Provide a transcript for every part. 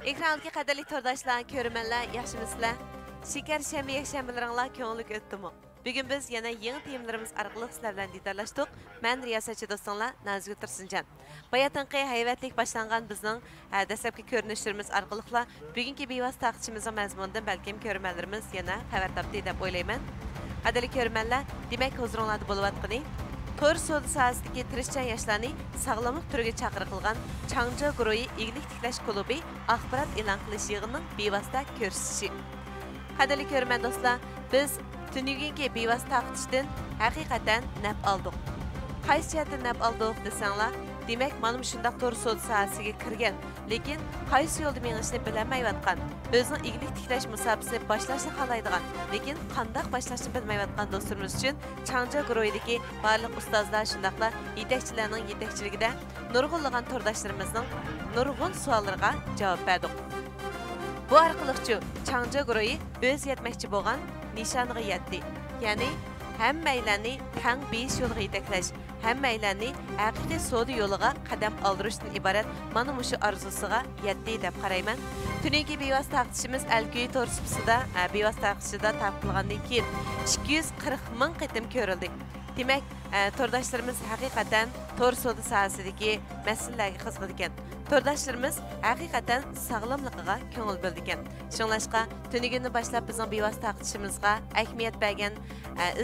Ekrandagi qadrli tordashlar, ko'rmanlar, yaxshimisizlar? Shekar shanba yakshanbalaringlar ko'ngillik o'tdimi? Bugun biz yana yangi temalarimiz orqali sizlar bilan diydorlashdik. Men riyosatchi do'stlar Nazgul Tursunjon. Bayatinqi hayvatlik boshlangan bizning dastlabki ko'rinishlarimiz orqali bugungi bevosita taqchimizning mazmunidan balkim ko'rmanlarimiz yana xabar topdi deb o'ylayman. Qadrli ko'rmanlar, demak huzuringlarda bo'layotgani Tor soda sohasidagi tirishchan yoshlarni sog'lomlik turiga chaqiriqilgan Changja guruhi iglik tiklash klubi axborot e'lon qilish yig'inining bevosita ko'rsatishi. Qadrli ko'rman do'stlar, biz tunuyingi bevosita taqtishdan haqiqatan naf oldik. Qaysi yerdan naf oldik desanglar, demak mana shundoq tor soda sohasiga kirgan, lekin qaysi yo'lda mengishni bilmayotgan, o'zining iglik tiklash musobaqasini boshlashni xohlaydigan, lekin qanday boshlashni bilmayotgan do'stlarimiz uchun Changja guruhidagi barliq ustozlar shundaqla yetakchilarning yetakchiligida nurg'unlagan turdoshlarimizning nurg'un savollariga javob berdik. Bu orqali Changja guruhi o'z yetmoqchi bo'lgan nishoniga yetdi. Ya'ni hammalarni tang besh yo'lga yetaklash, hammalarni haqiqiy soda yo'liga qadam oldirishdan iborat mana mushu orzusiga yetdi deb qarayman. Tuniki bevosita taqtishimiz Alkuy to'rsida bevosita taqtishida topilgandan keyin 240 ming qitim ko'rildi. Demak, turdashlarimiz haqiqatan to'r soda sohasidagi masalalarga qiziqadi ekan. Turdashlarimiz haqiqatan sog'lomligiga ko'ngil bildi ekan. Shunlashqa tunigidan boshlab bizning bevosita taqtishimizga ahamiyat bergan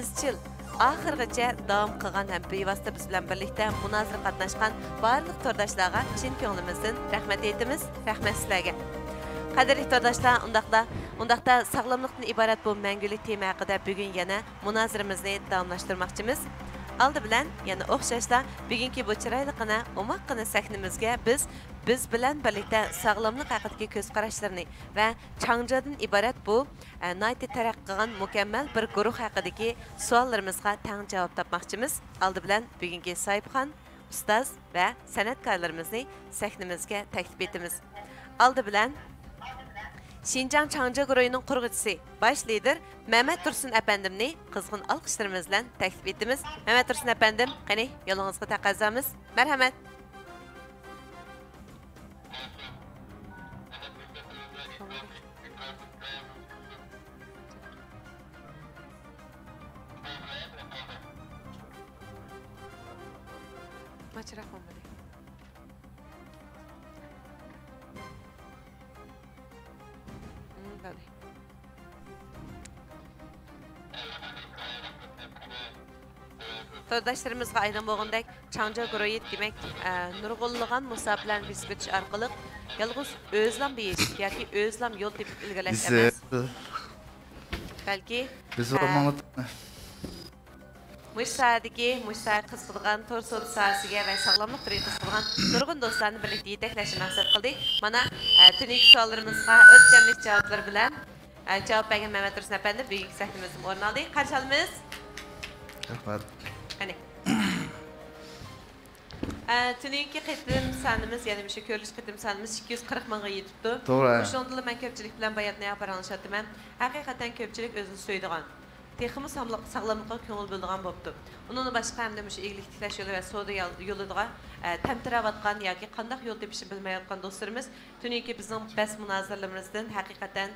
izchil oxirgacha davom qilgan ham bevosita biz bilan birlikda munozara qatnashgan barliq turdashlarga chin ko'nglimizdan rahmat aytamiz. Rahmat sizlarga. Qadrli turdashlar, undaqda sog'lomlikdan iborat bu mangulik tema haqida bugun yana munoziramizni davomlashtirmoqchimiz. Aldı bilan yana o'xshashla bugungi bu chiroyliqina umoqqina sahnimizga biz bilan birlikda sog'lomlik haqidagi ko'z qarashlarni va Changjadan iborat bu nayti taraqqi qilgan mukammal bir guruh haqidagi savollarimizga tang javob topmoqchimiz. Aldı bilan bugungi sohibxon, ustoz va san'atkorlarimizni sahnimizga taklif etamiz. Aldı bilan Şinjan Changja guruhining qurg'uvchisi, bosh lider Mehmet Tursun efendimni qizg'in alqishlarimiz bilan taklif etamiz. Mehmet Tursun efendim, qani yo'lingizga taqazzamiz. Marhamat. Maçrak olmadı. Tordashlarımızga aydan bo'lgandek Changja guruhi demak nurg'unlagan musobaqalarni o'tkazish orqali yolg'iz o'zlam beyish yoki o'zlam yo'l tepib ilgalash emas. Balki Mushsadagi qiziqadigan to'r soda sohasiga va sog'lomlik turiga qiziqadigan nurg'un do'stlarni birlikda yetaklashni maqsad qildik. Mana tuniki savollarimizga o'lchamli javoblar bilan javob bergan Mehmet Tursun efendi bugungi sahnimizda o'rin oldi. Qarshi olamiz. Rahmat. Qani. Tuniki qitim sanimiz, ya'ni o'sha ko'rilish qitim sanimiz 240 mingga yetibdi. To'g'ri. O'shanda men ko'pchilik bilan bayatni yaparanlashyapman. Haqiqatan ko'pchilik o'zini so'ydigan. Texmi sog'lomlikqa ko'ngil bildigan bo'pti. Undan boshqa hamda o'sha iglik tiklash yo'li va soda yo'liga tamtiravotgan yoki qanday yo'l tepishni bilmayotgan do'stlarimiz tuniki bizning bas munoziralarimizdan haqiqatan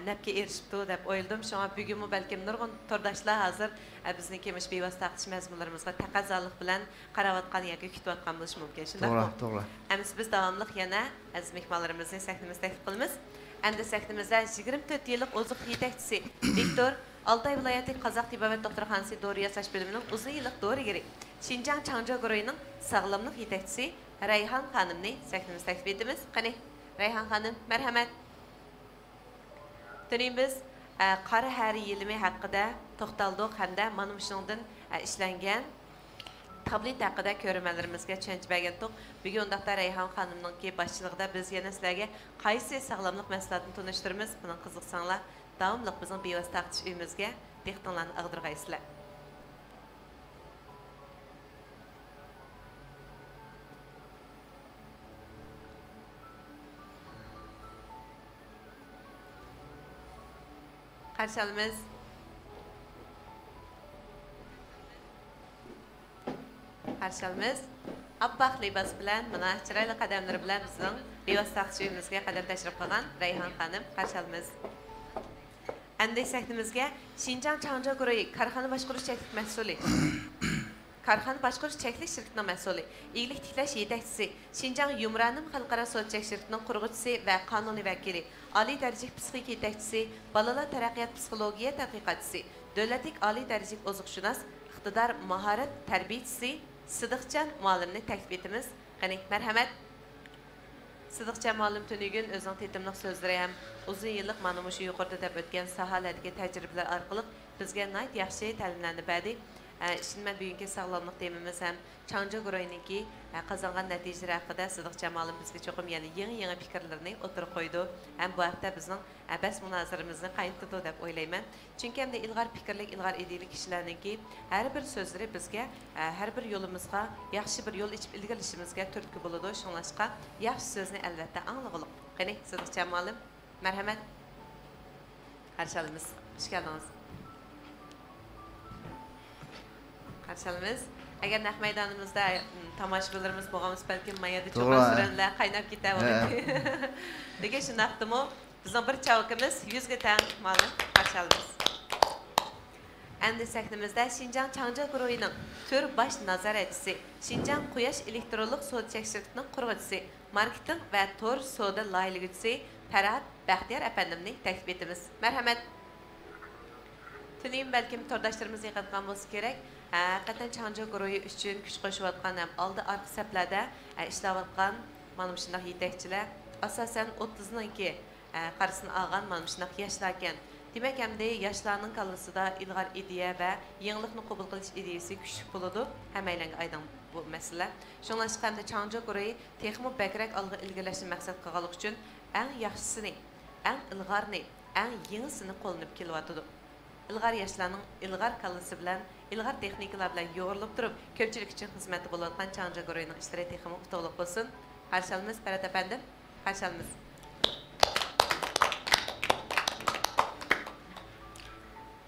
nafga erishibdi deb o'yladim. Shunga bugunmi balkim nurg'un turdashlar hozir bizniki mush bevosita taqtish mazmunlarimizga taqozolik bilan qarayotgan yoki kutayotgan bo'lishi mumkin. Shundaqmi? To'g'ri. Endi biz davomli yana aziz mehmonlarimizni sahnimizga taklif qilamiz. Endi sahnimizda 24 yillik oziq yetakchisi Viktor Altay viloyati Qozoq tibobat doktorxonasi dori yasash bo'limining uzun yillik dorigeri Xinjiang Changja guruhining sog'lomlik yetakchisi Rayhon xonimni sahnimizga taklif etamiz. Qani, Rayhon xonim, marhamat. Biz qora hari yilimi haqida to'xtaldik hamda mana shuningdan ishlangan tablet haqida ko'rmallarimizga tushuncha bergandik. Bugun undaqda Rayhon xonimning boshchiligida biz yana sizlarga qaysi sog'lomlik maslahatini tunishtiramiz. Buni qiziqsanglar davomli bizning bevosita taqtish uyimizga dehqonlarni ag'dirg'aysizlar. Qarshi olamiz. Qarshi olamiz. Appak libas bilan, mana chiroyli qadamlar bilan bizning bevosita taqdimimizga qadam tashrif qilgan Rayhon xonim qarshi olamiz. Endi sahnimizga Xinjiang Changzhou guruhi korxona boshqarish cheklik mas'uli. Korxona boshqarish cheklik shirkatining mas'uli, iyilik tiklash yetakchisi, Xinjiang Yumranim xalqaro so'tchak shirkatining qurg'uvchisi va qonuniy vakili, oliy darajalik psixik yetakchisi, bolalar taraqqiyot psixologiya tadqiqotchisi, davlatlik oliy darajalik ozuqshunos, iqtidor mahorat tarbiyachisi Sidiqcan muallimni taklif etimiz. Qani, marhamat. Sidiqcan muallim tünügün özünün tetimliq sözləri ham uzun yillik mana shu yuqorida deb o'tgan sohalardagi tajribalar orqali bizga nayt yaxshi ta'limlarni berdi. Şimdi mən bugünkü sağlamlıq temimiz ham Changzhou guruhiniki qazanğan natijalar haqida Sidiqcan muallim bizga çoxum yeni fikrlərini o'tirib qo'ydi. Ham bu haqda bizning bas munoziramizni qaytdi deb o'ylayman. Chunki hamda ilg'or fikrlik, ilg'or ideali kishilarningki har bir so'zlari bizga har bir yo'limizga yaxshi bir yo'l ichib ilgilishimizga turtki bo'ladi. Shunlashqa yaxshi so'zni albatta anglag'iliq. Qani, Sidiqcan muallim, marhamat. Qarshi olamiz. Xush keldingiz. Qarşılamız. Eğer naq meydanımızda tomoshabinlarimiz bo'lganmiz, balki mayada cho'qon suranlar qaynab ketadi. Degan shunaqdimi? Bizning bir chavkimiz 100 ga teng ma'lum qarşılamız. Endi sahnimizda Xinjiang Changzhou guruhining to'r bosh nazoratchisi, Xinjiang Quyosh elektronlik so'tchak shirkatining qurg'uvchisi, marketing va to'r savdo loyihalaguvchisi Farhod Baxtiyor apandimni taklif etamiz. Marhamat. Tuning balkim to'rdoshlarimiz yig'ilgan bo'lsa kerak. Haqiqatan Changzhou guruhi uchun kuch qo'shayotgan ham oldi orqa saflarda ishlayotgan mana shunday yetakchilar asosan 30ningki qarasini olgan mana shunday yoshlar ekan. Demak, hamda yoshlarning kallasida ilg'or ideya va yangilikni qabul qilish ideyasi kuchli bo'ladi. Hammalarga aydan bu masala. Shunlashqa hamda Changzhou guruhi texnik bakrak olg'a ilgilashni maqsad qilganlik uchun eng yaxshisini, eng ilg'orni, eng yangisini qo'llanib kelyotdi. İlg'or yoshlarning ilg'or kallasi bilan ilg'or texnikalar bilan yo'g'rilib turib, ko'pchilik uchun xizmat bo'layotgan Changzhou guruhining ishlari texnik utuqliq bo'lsin. Qarshi olamiz, Farhod apandim. Qarshi olamiz.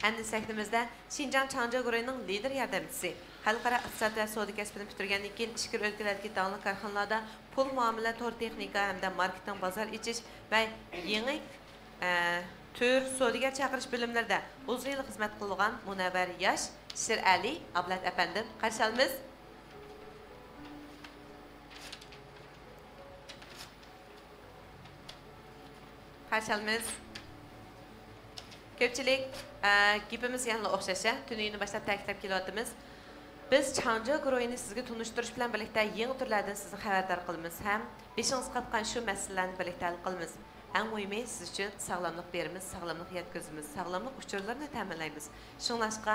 Endi sahnimizda Xinjiang Changzhou guruhining lider yordamchisi, xalqaro iqtisod va savdo kasbini bitirgandan keyin ichki o'lkalardagi davlat korxonalarda pul muomala, to'r texnika hamda marketing, bozor ichish va yangi tür savdogar chaqirish bilimlarida uzun yil xizmat qilgan munavvar yosh Shirali Ablat apandim qarshi olamiz. Qarshi olamiz. Ko'pchilik gapimiz yana o'xshash, tunini boshlab ta'kidlab kelyapmiz. Biz Changzhou guruhini sizga tunishtirish bilan birlikda yangi turlardan sizni xabardor qilamiz ham beshingiz qatgan shu masalalarni birlikda hal qilamiz. Eng muhimi siz uchun sog'lomlik beramiz, sog'lomlik yetkazamiz, sog'lomlik uchurlarini ta'minlaymiz. Shunlashqa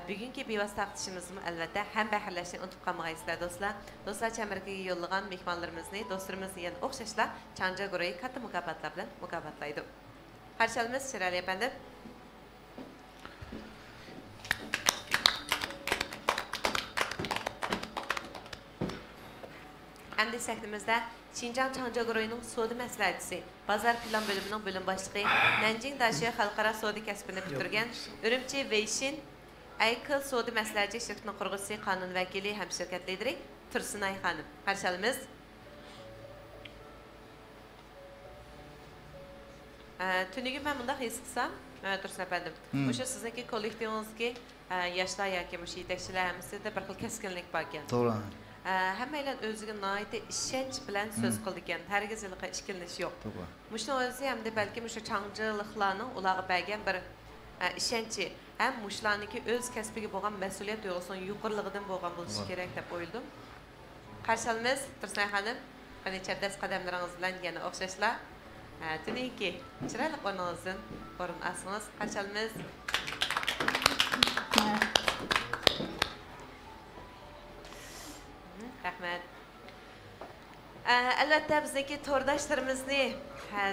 bugungi bevosita taqdimimizni albatta ham bahirlashni unutib qolmaysizlar do'stlar. Do'stlar Chamirkaga yo'llagan mehmonlarimizni, do'stlarimizni yana o'xshashlar Changzhou guruhi katta mukofotlar bilan mukofotlaydi. Qarshi olamiz, Shirali apandim. Endi sahnimizda Xinjiang Changzhou guruhining savdo maslahatchisi, bozor plan bo'limining bo'lim boshlig'i, Nanjing Dashiya xalqaro savdo kasbini bitirgan, Urumchi Weishin Aykil savdo maslahatchi shirkatining qurg'uvchisi, qonun vakili ham shirkat lideri Tursunay xonim. Qarshi olamiz. Tuniga men bunday his qilsam, Tursun apandim. O'sha sizniki kollektivingizga yoshlar yoki yetakchilar hammasiga bir xil keskinlik bor ekan. To'g'ri. Hammalar o'ziga noyta ishonch bilan so'z qildi ekan. Hargiz ishkilnish yo'q. Mushuni o'zi hamda balki o'sha Changzhouliklarning ularga bergan bir ishonchi ham mushlarniki o'z kasbiga bo'lgan mas'uliyat tuyg'usining yuqorligidan bo'lgan bo'lishi kerak deb o'yladim. Qarshi olamiz, Tursun xonim. Qani chapdas qadamlaringiz bilan yana o'xshashlar. Tuniki chiroyli o'rningizdan o'rin olsangiz, qarshi olamiz. Rahmat. Albatta bizdagi to'rdoshlarimizni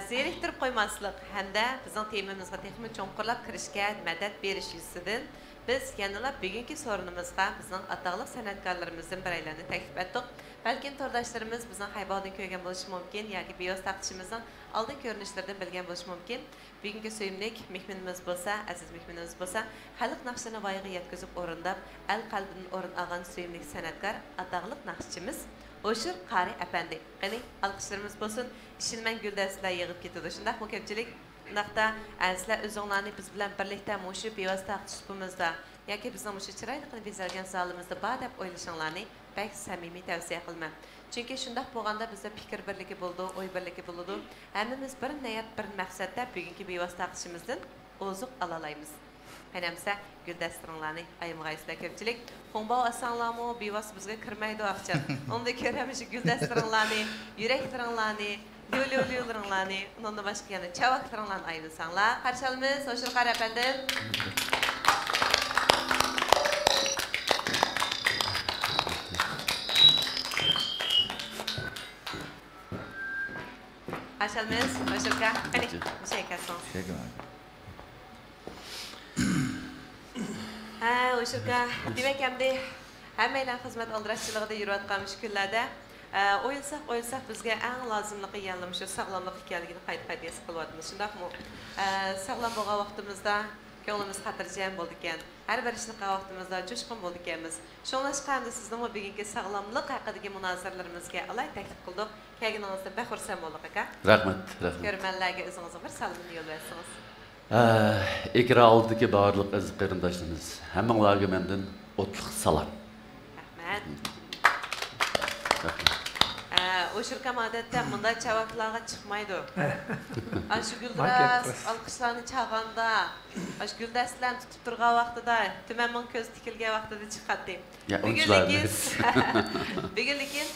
zeriktirib qo'ymaslik hamda bizning temamizga texnik cho'nqurlab kirishga madad berish yuzidan biz yanada bugungi so'rinimizga bizning atoqli san'atkorlarimizdan biraylarni taklif etdik. Balkim to'rdoshlarimiz bizning haybodan ko'rgan bo'lishi mumkin yoki bevos taqdishimizning oldin ko'rinishlaridan bilgan bo'lishi mumkin. Bugungi suyimlik mehmonimiz bo'lsa, aziz mehmonimiz bo'lsa, xalq naqshini voyaga yetkazib o'rindab, el qalbidan o'rin olgan suyimlik san'atkor, atoqli naqshchimiz Oşur Qari Efendi. Qani alqışlarımız bo'lsin. İşinmen Güldəstlər yığıb ketdi. Şundaq mı köpçilik? Şundaqda sizlər özünlərni biz bilan birlikdə məşu bevosita suhbatimizdə yoki bizning məşu chiroyli bezalgan zalımızda bor deb o'ylashinglarni bək samimiy tavsiya qilman. Chunki shundaq bo'lganda bizda fikr birligi bo'ldi, o'y birligi bo'ladi. Hammamiz bir niyat, bir maqsadda bugungi bevosita qilishimizdan ozuq ola olamiz. Qanamsa Güldəstlarni ayımğaysizlar köpçilik. Xonbao asanlarmı bevos bizga kirmaydi axcham. Onda ko'ramiz Güldəstlarni, yuraklarni Lülülülürünlərini, ondan başqa yana çavaqlarınlarını ayırsanlar. Qarşılımız, Oşur Qari Efendim. Qarşılımız, Oşur Qari. Hadi, bir şey kalsın. Oşur Qari, demek hamda hammaylar xizmat aldırışçılığında yürüyotgan kunlarda o'yilsak bizga eng lozimligi yana shu sog'lomlik ekanligini qayta his qilyapmiz. Shundaqmi? Sog'lom bo'lgan vaqtimizda ko'nglimiz xotirjam bo'ldi ekan. Har bir ishni qilgan vaqtimizda jo'shqin bo'ldi ekanmiz. Shunlashqanda sizning bugungi sog'lomlik haqidagi munozaralarimizga alay taklif qildik. Kelganingizda baxursand bo'ldik aka. Rahmat. Ko'rmanlarga o'zingizga bir salomni yo'llaysiz. Ekran oldidagi barliq aziz qarindoshlarimiz, hammanglarga mendan o'tliq salom. Rahmat. Oşurkam adette bunda çavaklarga çıkmaydı. Aşı Güldiras alkışlarını çağanda, aşı Güldəstlərini tutup durğan vaxtıda, tüməmin köz tikilgən vaxtıda çıxatdı. Bugünlikin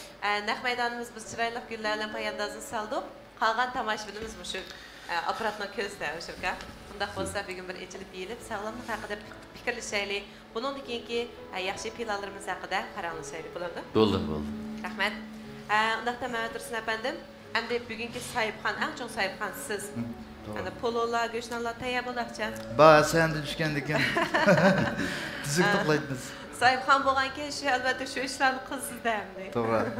naq meydanımız biz çıraylık güllərlə payandazını saldık. Qalğan tamaşbinimiz bu şu aparatla közdə Oşurka. Bundaq bolsa bugün bir içilip yeyilip sağlamlıq haqqında fikirləşəyli. Bunun dikinki yaxşı pilalarımız haqqında qaranlaşaylı bulandı. Oldu. Rahmet. Ondaqda Mehmet Dursun efendim, hem de bugünkü sahipxan, en çok sahipxan siz. Yani pololar, göçnanlar tayyor bo'lakcha. Ba, sen de düşkendikin. Tüzük toplaydınız. Sahipxan bo'lganki, shu albatta shu ishlarni qilsizda hamda. To'g'ri.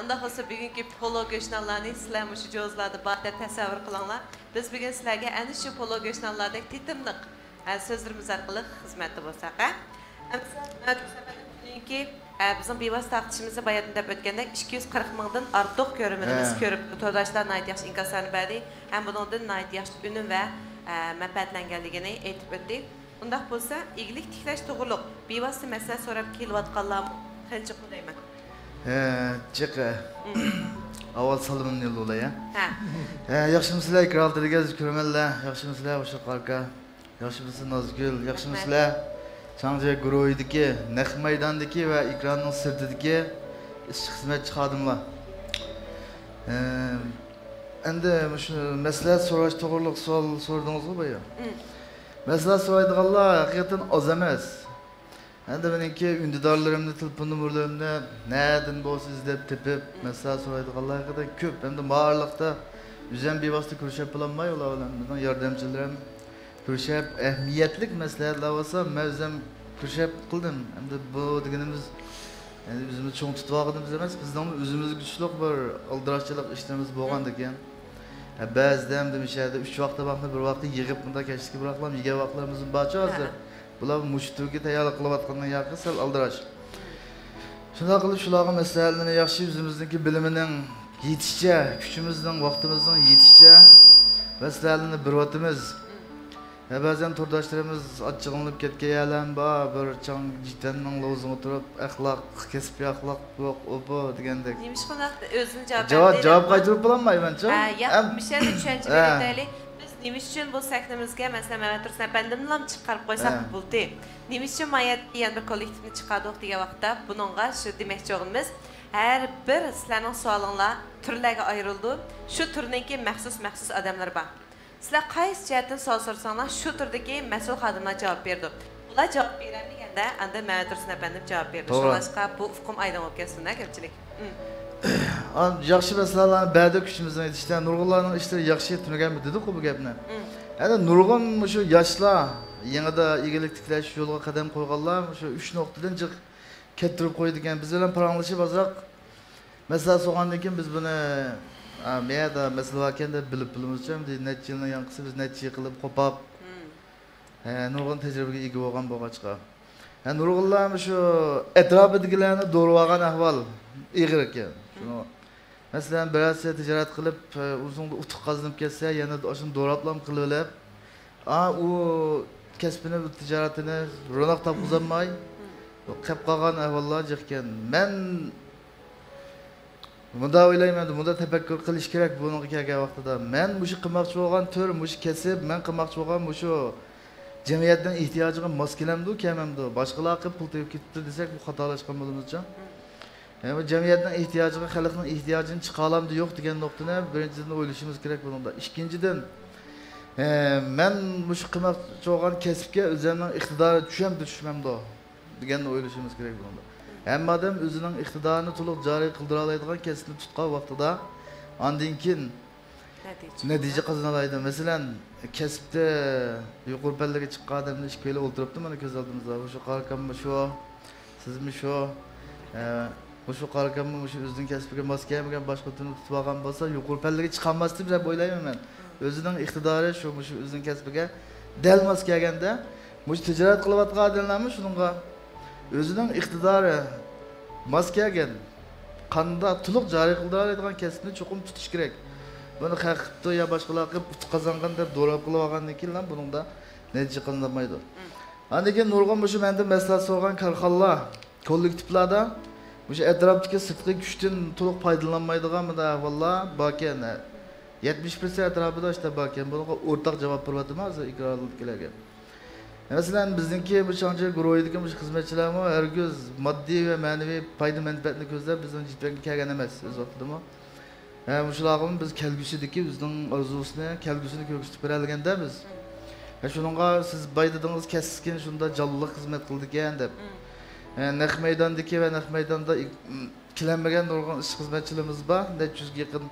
Undaq bo'lsa bugünkü polo göçnanlarni sizlar shu jo'zlarda ba'da tasavvur qilinglar. Biz bugun sizlarga ana shu polo göçnanlardek tetimliq so'zlarimiz orqali xizmatda bo'lsak, bugünkü bizim bevosita taqtishimizni bayatın deb o'tganda 240 mingdan ortiq ko'rimimiz ko'rib, to'rdoshlar nayt yaxshi inkoslarni berdi. Ham bundan nayt yaxshi unum va manfaatlanganligini aytib o'tdik. Undaq bo'lsa, igilik tiklash to'g'riliq bevosita masala so'rab kelayotganlar qancha qo'layman. Chiqa. Avval salomimni yo'llayman ya. Yaxshimisizlar, ikromdagi aziz ko'rmanlar, yaxshimisizlar, Oşur Qari. Yaxshimisizlar, Nozgul, yaxshimisizlar. Çangca Guru'ydaki, Naq Meydan'daki ve ekranın sırtındaki hizmetçi xodimlar. Endi şu mesele so'rash to'g'riliq savol so'radingiz ku baya. Mesele so'raydiganlar hakikaten az emas. Endi meniki undidorlarimni, telefon nomerlarimni nereden bo'lsa izlab tepib, mesele so'raydiganlar hakikaten ko'p. Endi barliqda yüzden bevosita ko'rishib bo'lolmay, ular bilan bizning yordamchilarim ko'rishib, ahamiyatlik masalalar bo'lsa, men o'zim ko'rishib qildim. Endi bu deganimiz endi o'zimiz cho'ng tutib olganimiz emas, bizning o'zimiz kuchli bir aldirashchilik ishlarimiz bo'lgan ekan. Ba'zida ham demishadi, 3 vaqtda vaqtni bir vaqtda yig'ib bunda kechki bir vaqtlar yegan vaqtlarimiz barcha hozir. Bular mushtuga tayyorlik qilayotgandan yoqqa sal aldirash. Shunday qilib shularga masalalarni yaxshi o'zimizningki bilimining yetishicha, kuchimizning, vaqtimizning yetishicha masalalarni bir vatimiz. Bazen turdaşlarımız açıklanıp ketkeyelim bir çang ciddenle lozum oturup ahlak, kesbi ahlak yok, o bu degende. Neymiş konak özün cevap Cevap kaytırıp bulanmayı bence. Ya, bir şey de düşünceli biz neymiş için bu seknemizge mesela Mehmet Dursun efendimle çıkarıp koysak buldu. Neymiş için mayat diyen bir kolektifini çıkardık diye vaxtta bununla şu demekçi oğlumuz her bir sizlerin sualınla türlerine ayrıldı. Şu türündeki məxsus adamlar var. Sizlar qaysi jihatdan savol so'rasangiz, shu turdagi mas'ul xodimlar javob berdi. Ular javob berganda, anda Mehmet Dursun efendim javob berdi. Shunlashqa bu ufqum aydın bo'lib ketsin-da ko'pchilik. Yaxshi masalalarni ba'da kuchimizdan yetishdan nurg'unlarning ishlari yaxshi tunaganmi dedi-ku bu gapni. Endi nurg'un shu yoshlar yanada egilik tiklash yo'liga qadam qo'yganlar shu 3 nuqtadan jiq keltirib qo'ydi ekan. Biz bilan paranglashib ozroq masala so'g'andan keyin biz buni meyada mesela varken de bilip bilmeyeceğim diye neçe yılın yankısı biz neçe yıkılıp kopap nurgun tecrübeye igi olgan boğaçka. Yani nurg'unlar şu etrofidagilarni do'rib ahvol ig'ir ekan. Shuni masalan birasi tijorat qilib uzun utuq qazanib kelsa, yana o'shani do'rablam qilib olib, u kasbini, tijoratini ro'noq topqizolmay qolib qolgan ahvollar ekan. Men bunda o'ylayman, bunda tafakkur qilish kerak bunga kelgan vaqtida. Men mush qilmoqchi bo'lgan tur, mush kasb, men qilmoqchi bo'lgan mushu jamiyatning ehtiyojiga mos kelamdi, kamamdi. Boshqalar qilib pul tepib ketdi desak, bu xatolashgan bo'lamizcha. Yani jamiyatning ehtiyojiga, xalqning ehtiyojini chiqaramdi yo'q degan nuqtani birinchidan o'ylashimiz kerak bunda. Ikkinchidan, men mush qilmoqchi bo'lgan kasbga o'zimning iqtidori tushmamdi deganni o'ylashimiz kerak bunda. Hamma odam o'zining iqtidorini to'liq joriy qildira oladigan kasbni tutgan vaqtida ondan keyin natija qozona oladi. Masalan, kasbda yuqori pallaga chiqqan odamni ish qilib o'tiribdi, mana ko'z oldimizda. Shu qarakammi shu, sizmi shu, shu qarakammi shu o'zining kasbiga mos kelmagan boshqa turni tutib olgan bo'lsa, yuqori pallaga chiqolmasdi deb o'ylayman men. O'zining iqtidori shu o'zining kasbiga dal mos kelganda, mush tijorat qilayotgan odamlarmi shunga o'zining iqtidori mos kelgan qanda to'liq joriy qildira oladigan kasbni cho'qim tutish kerak. Buni haqibdi ya boshqalar qilib qozongan deb do'rab qilib olgandan keyin ham buningda natija qilinmaydi. Andan keyin nurg'un shu menda maslahat so'rgan korxonalar, kollektivlarda shu atrofdagi sirtqi kuchdan to'liq foydalanmaydigan bunda ahvollar bor ekan. 70% atrofida işte bor ekan. Bunga o'rtaq javob beryapman hozir iqrorliklarga. Masalan, bizniki bu chancha guruhidagi bu xizmatchilarmi hargiz moddiy va ma'naviy foyda manfaatni ko'zlab bizning jitbanga kelgan emas o'z vaqtida. Shularni biz kelgusidagi bizning orzusini, kelgusini ko'rsatib beralganda biz. Shuningga siz baydadingiz kaskin shunda jonliq xizmat qildi ekan deb. Naq maydondagi va naq maydonda ikkilanmagan nurg'un ish xizmatchilarimiz bor, 400 ga yaqin.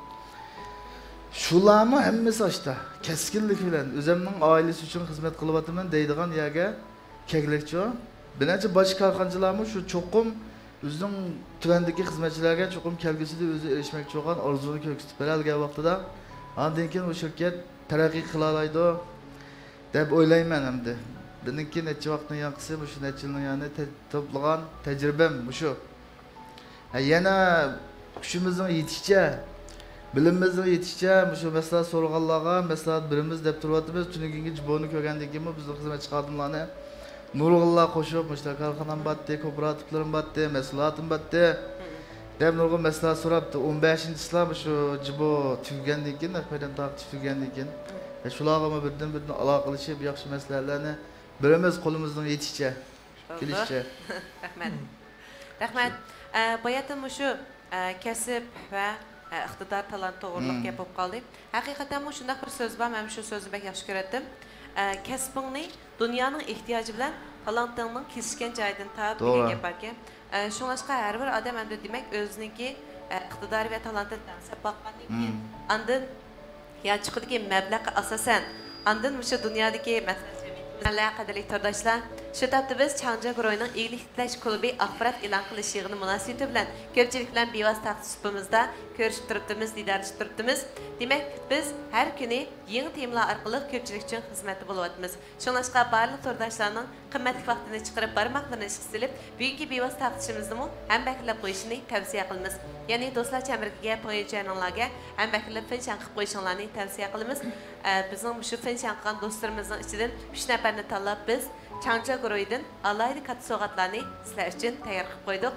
Shularmi hammasi ashta keskinlik bilan o'zimning oilasi uchun xizmat qilyapman deydigan yerga kelglikchi. Birinchi boshqa korxonachilarmi shu cho'qim o'zining tuvandagi xizmatchilarga cho'qim kelgusida o'zi erishmoqchi bo'lgan orzuni ko'rsatib beradigan vaqtida ondan keyin u shirkat taraqqiy qila oladi deb o'ylayman hamda. Bizniki necha vaqtning yanqisi shu necha yilning yani to'plagan tajribam shu. Yana kuchimizning yetishicha bilimimizning yetishicha shu maslahat so'rag'anlarga maslahat birimiz deb turyapmiz. Tunugungi jiboni ko'rgandan keyin bizning xizmatchi xodimlarni nurg'unlar qo'shib, mushtar korxonam batdi, kooperativlarim batdi, maslahatim batdi deb nurg'un maslahat so'rabdi. 15-slar shu jibo tugagandan keyin, naqaydan taqib tugagandan keyin shularga birdan aloqalashib, yaxshi maslahatlarni birimiz qo'limizning yetishicha kelishcha. Rahmat. Rahmat. Boyatim shu kasb va iqtidor talant to'g'riliq gap bo'lib qoldi. Haqiqatan shunday bir so'z bor, men shu so'zni bek yaxshi ko'radim. Kasbingni dunyoning ehtiyoji bilan talantingning kesishgan joyidan topib degan gap bor ekan. Shuningga har bir odam endi demak o'ziniki iqtidori va talantini tanlab boqqandan keyin andin ya chiqadigan mablag'ga asosan andin shu dunyodagi masalan qadrli tordashlar, shu topda biz Changja guruhining eglik tiklash klubi axborot e'lon qilish yig'ini munosabati bilan ko'pchilik bilan bevosita suhbatimizda ko'rishib turibmiz, diydorlashib turibmiz. Demak, biz har kuni yangi temalar orqali ko'pchilik uchun xizmatda bo'lyapmiz. Shuningga barliq tordashlarning qimmatli vaqtini chiqarib barmoqlarini ishqilib, bugungi bevosita taqdishimizni ham baklab qo'yishni tavsiya qilamiz. Ya'ni do'stlar chamrikiga, poychalarga ham baklab finshan qilib qo'yishingizni tavsiya qilamiz. Bizning shu finshan qilgan do'stlarimizning ichidan 3 nafarni tanlab biz Changja guruhidan alayli katta sovg'atlarni sizlar uchun tayyor qilib qo'ydik.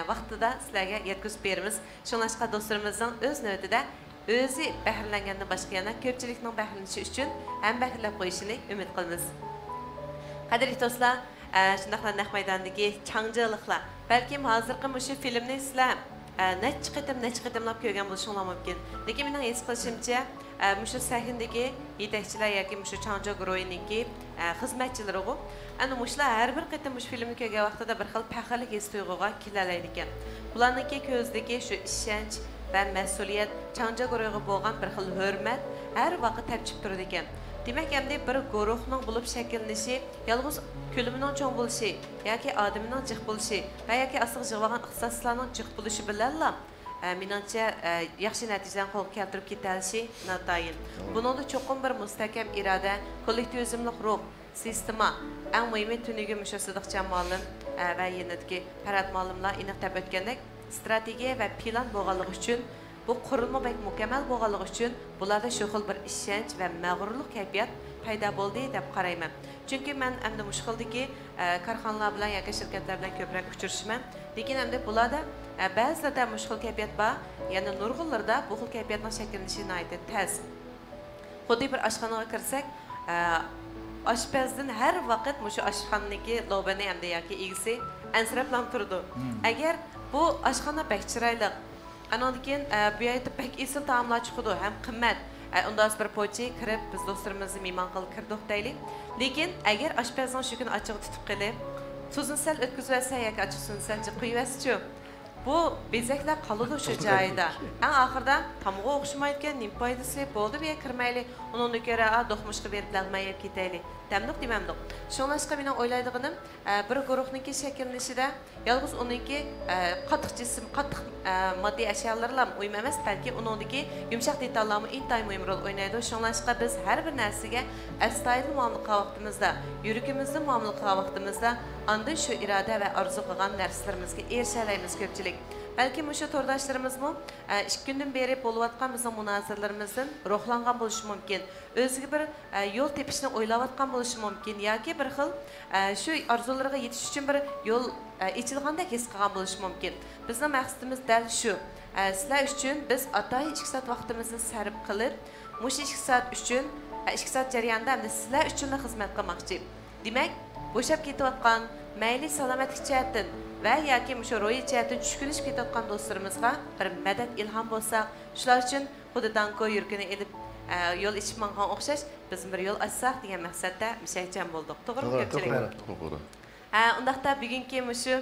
Vaqtida sizlarga yetkazib beramiz. Shuningga do'stlarimizning o'z navbatida o'zi bahrilangandan boshqa yana ko'pchilikning bahralanishi uchun ham bahrlab qo'yishini umid qilamiz. Qadrli do'stlar, shundaqla naq maydondagi Changjaliklar, balkim hozirgi shu filmni sizlar necha qitimlab ko'rgan bo'lishingiz mumkin. Lekin mening his qilishimcha, shu sahnadagi yetakchilar yoki shu Changja guruhiningki xizmatchilari ana shular har bir qitim shu filmni ko'rgan vaqtida bir xil faxrlik his tuyg'uga kelalaydi ekan. Bularningki ko'zdagi shu ishonch va mas'uliyat, Changja guruhiga bo'lgan bir xil hurmat har vaqt tepchib turadi ekan. Demak, endi bir guruhning bo'lib shakllanishi, yolg'iz ko'limining cho'ng bo'lishi yoki odamining jiq bo'lishi va yoki asliq jig'vagan ixtisoslarning jiq bo'lishi bilanla menimcha yaxshi natijalarni qo'lga keltirib ketilishi natayin. Buningda cho'qim bir mustahkam iroda, kollektivizmlik ruh, sistema, eng muhimi tuniga mushasidiqcha ma'lum va yenidagi parat ma'lumlar aniq deb o'tgandek strategiya va plan bo'lganligi uchun bu qurilma bek mukammal bo'lganligi uchun bularda shu xil bir ishonch va mag'rurlik kayfiyat paydo bo'ldi deb qarayman. Chunki men endi mush xildagi korxonalar bilan yoki shirkatlar bilan ko'proq uchrashman. Lekin endi bularda ba'zida mush xil kayfiyat bor, ya'ni nurg'unlarda bu xil kayfiyatning shakllanishi nihoyatda tez. Xuddi bir oshxonaga kirsak, oshpazdan har vaqt mushu oshxonaniki lobani endi yoki egisi ansirablanib turdi. Agar bu oshxona bek chiroyli, andan keyin bu yerda bek esil taomlar chiqdi, ham qimmat. Undan bir po'chi kirib biz do'stlarimizni mehmon qilib kirdik deylik. Lekin agar oshpazning shu kuni ochiq tutib qilib, tuzini sal o'tkazib olsa yoki ochiqsini sal qo'yibasiz-chu. Bu bezaklar qoladi shu joyda. Eng oxirida tamoqqa o'xshamaydigan nim foydasi bo'ldi bu yerga kirmayli. Undan ko'ra do'xmushqa berib lag'mayib ketaylik. Damliq demamdiq. Shunlashqa mening o'ylaydiganim bir guruhniki shakllanishida yolg'iz uningki qattiq jism, qattiq moddiy ashyolarlar muhim emas, balki uningdagi yumshoq detallarmi intayin muhim rol o'ynaydi. Shunlashqa biz har bir narsaga astoydil muomala qilgan vaqtimizda, yuragimizda muomala qilgan vaqtimizda andin shu iroda va orzu qilgan narsalarimizga erisha olamiz ko'pchilik. Balki mushu to'rdoshlarimizmi 2 kundan beri bo'layotgan bizning munoziralarimizdan ruhlangan bo'lishi mumkin. O'ziga bir yo'l tepishni o'ylayotgan bo'lishi mumkin yoki bir xil shu orzularga yetish uchun bir yo'l ichilgandek his qilgan bo'lishi mumkin. Bizning maqsadimiz dal shu. Sizlar uchun biz atayin 2 soat vaqtimizni sarf qilib, mush 2 soat uchun 2 soat jarayonida hamda sizlar uchun xizmat qilmoqchi. Demak, bo'shab ketayotgan mayli salomatlik jihatdan va yoki mushu ro'yi jihatdan tushkunishib ketayotgan do'stlarimizga bir madad ilhom bo'lsa, shular uchun xuddi danko yurkini elib yo'l ichib mangan o'xshash biz bir yo'l ochsak degan maqsadda mishaychan bo'ldik. To'g'rimi ko'pchilik? To'g'ri. Undaqda bugungi mushu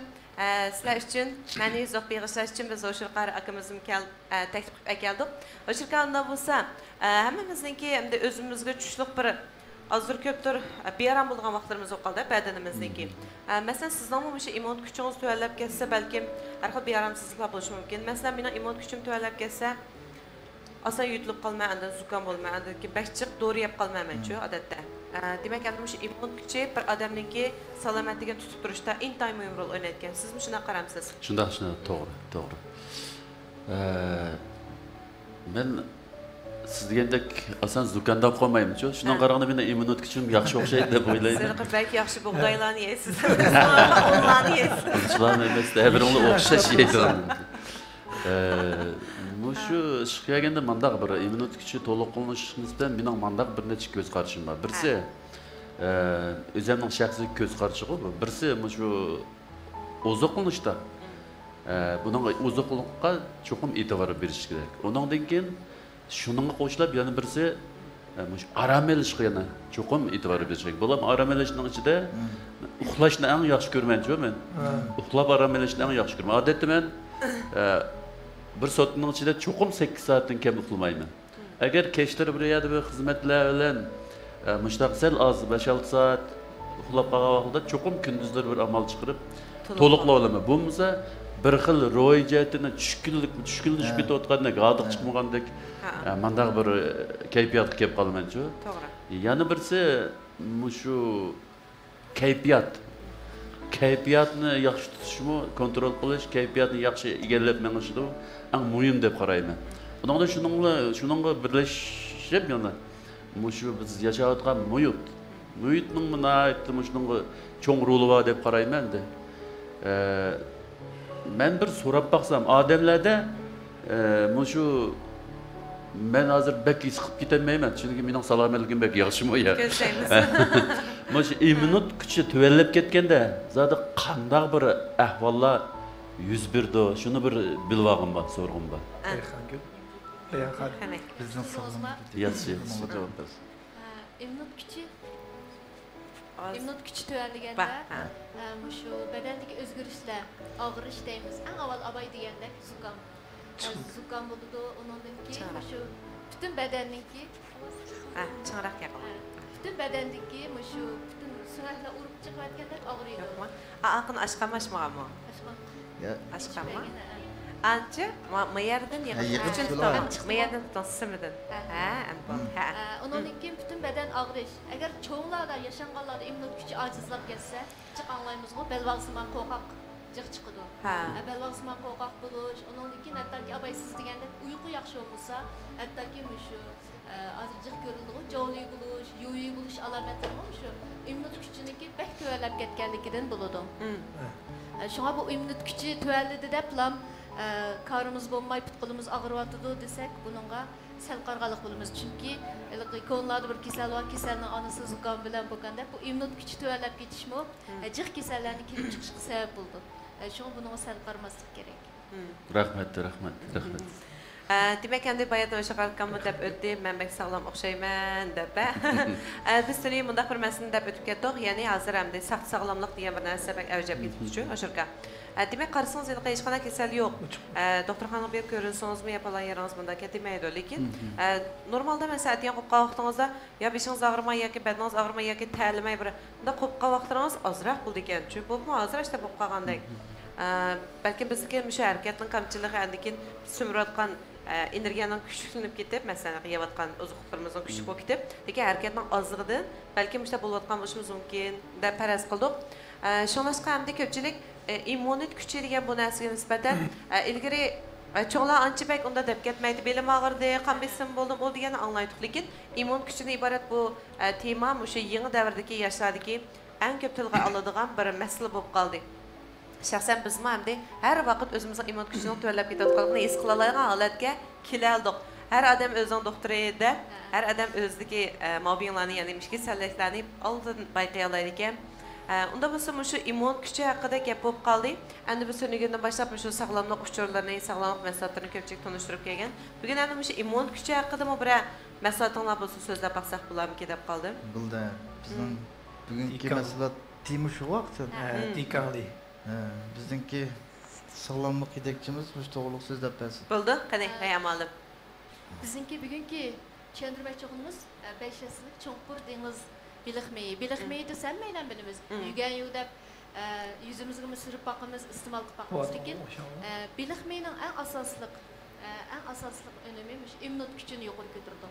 sizlar uchun ma'naviy izoh berishlar uchun biz O'shirqar akamizni taklif qilib keldik. O'shirqar unda bo'lsa, hammamizningki endi o'zimizga tushliq bir azdır köptür biyəran bulğan vaxtlarımız oqaldı bədenimizdeki. Məsələn, sizdən bu immun gücünüz tövəlləb getsə, bəlkə hər xil biyəramsızlıqlar buluşu mümkün. Məsələn, mənim immun gücüm tövəlləb getsə, asan yutulub qalmaya, əndə zukam olmaya, əndə ki, bəkçıq doğru yap qalmaya mənçü adətdə. Demək, əndə immun gücü bir adamın ki, salamətliyini tutub duruşda intayın mühüm rol oynayırkən. Siz mi şuna qaramsınız? Şunda, doğru. Mən siz degandek asan zukandab qolmayman-ku. Shundan qaraganda menda immunit kuchim yaxshi o'xshaydi deb o'ylayman. Siz balki yaxshi bug'doylarni yeysiz. Onlarni yeysiz. Ularni emas, birbirini o'xshash yeydi. Shu ishga kelganda mandaq bir immunit kuchi to'liq qilinish nisbatan mening mandaq bir necha ko'z qarashim bor. Birsi o'zimning shaxsiy ko'z qarashim bu. Birsi shu oziqlanishda. Buning oziqlikqa cho'qim e'tibor berish kerak. Undan keyin shuningga qo'shilib yana birisi aram elishga yana cho'qim e'tibor berish kerak. Bo'lam aram elishning ichida uxlashni eng yaxshi ko'rman-ku men. Uxlab aram elishni eng yaxshi ko'raman. Odatda men bir soatning ichida cho'qim 8 soatdan kam uxlamayman. Agar kechlar bir yerda bir xizmatlar bilan mushtaq sal oz 5-6 soat uxlab qolgan vaqtda cho'qim kunduzlar bir amal chiqarib to'liqlab olaman. Bo'lmasa bir xil ro'y jihatini tushkunlashib ketayotgandek, g'adiq chiqmagandek mandaq bir kayfiyatga kelib qolaman-ku. To'g'ri. Yana birisi shu kayfiyatni yaxshi tutishmi, kontrol qilish, kayfiyatni yaxshi egallab menishdi eng muhim deb qarayman. Buningda shuningga birlashib yana shu biz yashayotgan muhitning nihoyatda shuningga cho'ng roli bor deb qarayman-da. Men bir so'rab baqsam, odamlarda shu men hozir bek chiqib ketolmayman, chunki mening salomatligim bek yaxshimi ya. Shu immunit kuchi tuvallab ketganda, zodi qanday bir ahvollar yuz berdi, shuni bir bilvog'im bor, so'rg'im bor. Bizning sog'lom. Yaxshi. İmmunit kuchi tuvallaganda shu badandagi o'zgarishlar, og'rish deymiz. Eng avval abay deganda zukam bo'ladi, undan keyin shu butun badanniki Chang'roq gapiring. Butun badandagi shu butun suratlar urib chiqayotganda og'riydi. Aqin ashqamashmaganmi? Ashqammi? Anca mayardan yıkıp yıkıp üçün tutulan. tutalım. Mayardan tutalım simriden. Ha, ha. Onun için bütün beden ağrış. Eğer çoğunlarda yaşananlarda immun gücü acizlap gelse, çık anlayımız o belvağısından korkak cık çıkıdı. Ha. Belvağısından korkak buluş. Onun için hatta ki abaysız degende uyku yaxşı olmasa, hatta ki şu azıcık görüldüğü çoğuluyu buluş, yuyu buluş alametleri olmuş. İmmün gücüneki pek tüvelep ketkenlikinden buludum. Şuna bu immun gücü tüvelledi deplam karımız bulmay, pıtkılımız ağırvatıdı desek bununla sel qarğalıq bulumuz. Çünkü konularda bir kesel var, keselinin anısı zukam bilen bakanda bu immun gücü tüvellep geçişmi cık kesellerini kirip çıkışık sebep buldu. Şuna bununla sel qarmaslık gerek. Rahmet. Demek endi bayatdan o'sha qalqanmi deb o'tdi, men bek sog'lom o'xshayman deb. Biz tuni bundaq bir masalani deb o'tib ketdik, ya'ni hozir hamda saqt sog'lomlik degan bir narsa bek avjab ketibdi-ku, o'shirga. Demak, qarasangiz endi hech qanday kasal yo'q. Doktorxonaga berib ko'rinsangizmi, yapalan yeringiz bunda ketmaydi, lekin normalda men aytgan qo'pqa vaqtingizda yo beshingiz og'rimay yoki badningiz og'rimay yoki ta'limay bir bunda qo'pqa vaqtingiz ozroq bo'ldi ekan. Chunki bu hozir ishda bo'lib qolgandek. Balki bizniki shu harakatning kamchiligi andikin sumrayotgan energiyaning kuchlanib ketib, masalan, yeyotgan oziq-ovqatlarimizning kuchli bo'lib ketib, lekin harakatning ozligidan balki mushta bo'layotgan bo'lishimiz mumkin deb faraz qildik. Shuningdek hamda ko'pchilik immunit kuchi degan bu narsaga nisbatan ilgari cho'nglar ancha bak unda deb ketmaydi, belim og'irdi, qon besim bo'ldim, u deganni anglaydik, lekin immun kuchidan iborat bu tema o'sha yangi davrdagi yoshlardagi eng ko'p tilga oladigan bir masala bo'lib qoldi. Şahsen bizmi hamda har vaqt o'zimizning immun kuchini tuvallab ketayotganligini his qila oladigan holatga keldik. Har odam o'zining doktorida, har odam o'zidagi mobillarni, ya'ni mishki kasalliklarni oldin bayqay oladi ekan. Unda bo'lsa shu immun kuchi haqida gap bo'lib qoldi. Endi biz so'nggidan boshlab shu sog'lomlik uchurlarini, sog'lomlik maslahatlarini ko'pchilik tunishtirib kelgan. Bugun endi shu immun kuchi haqida bir maslahatlar bo'lsa so'zlab baqsaq bo'larmi deb qoldim. Bildi. Bizning bugungi maslahat temi shu vaqt. Diqqatli. Bizninki sog'lomlik yetakchimiz mush to'g'riliq so'zlab bersin. Bo'ldi, qani, ayamalib. Bizninki bugungi tushuntirmoqchi bo'lganimiz 5 yoshlik cho'nqur dengiz biliqmeyi desam meylan bilimiz. Yugan yudab yüzümüzge sürüp bakımız, istimal qilib bakımız. Lekin biliqmeyining eng asosli önemimiş immun kuchini yuqori ko'tardi.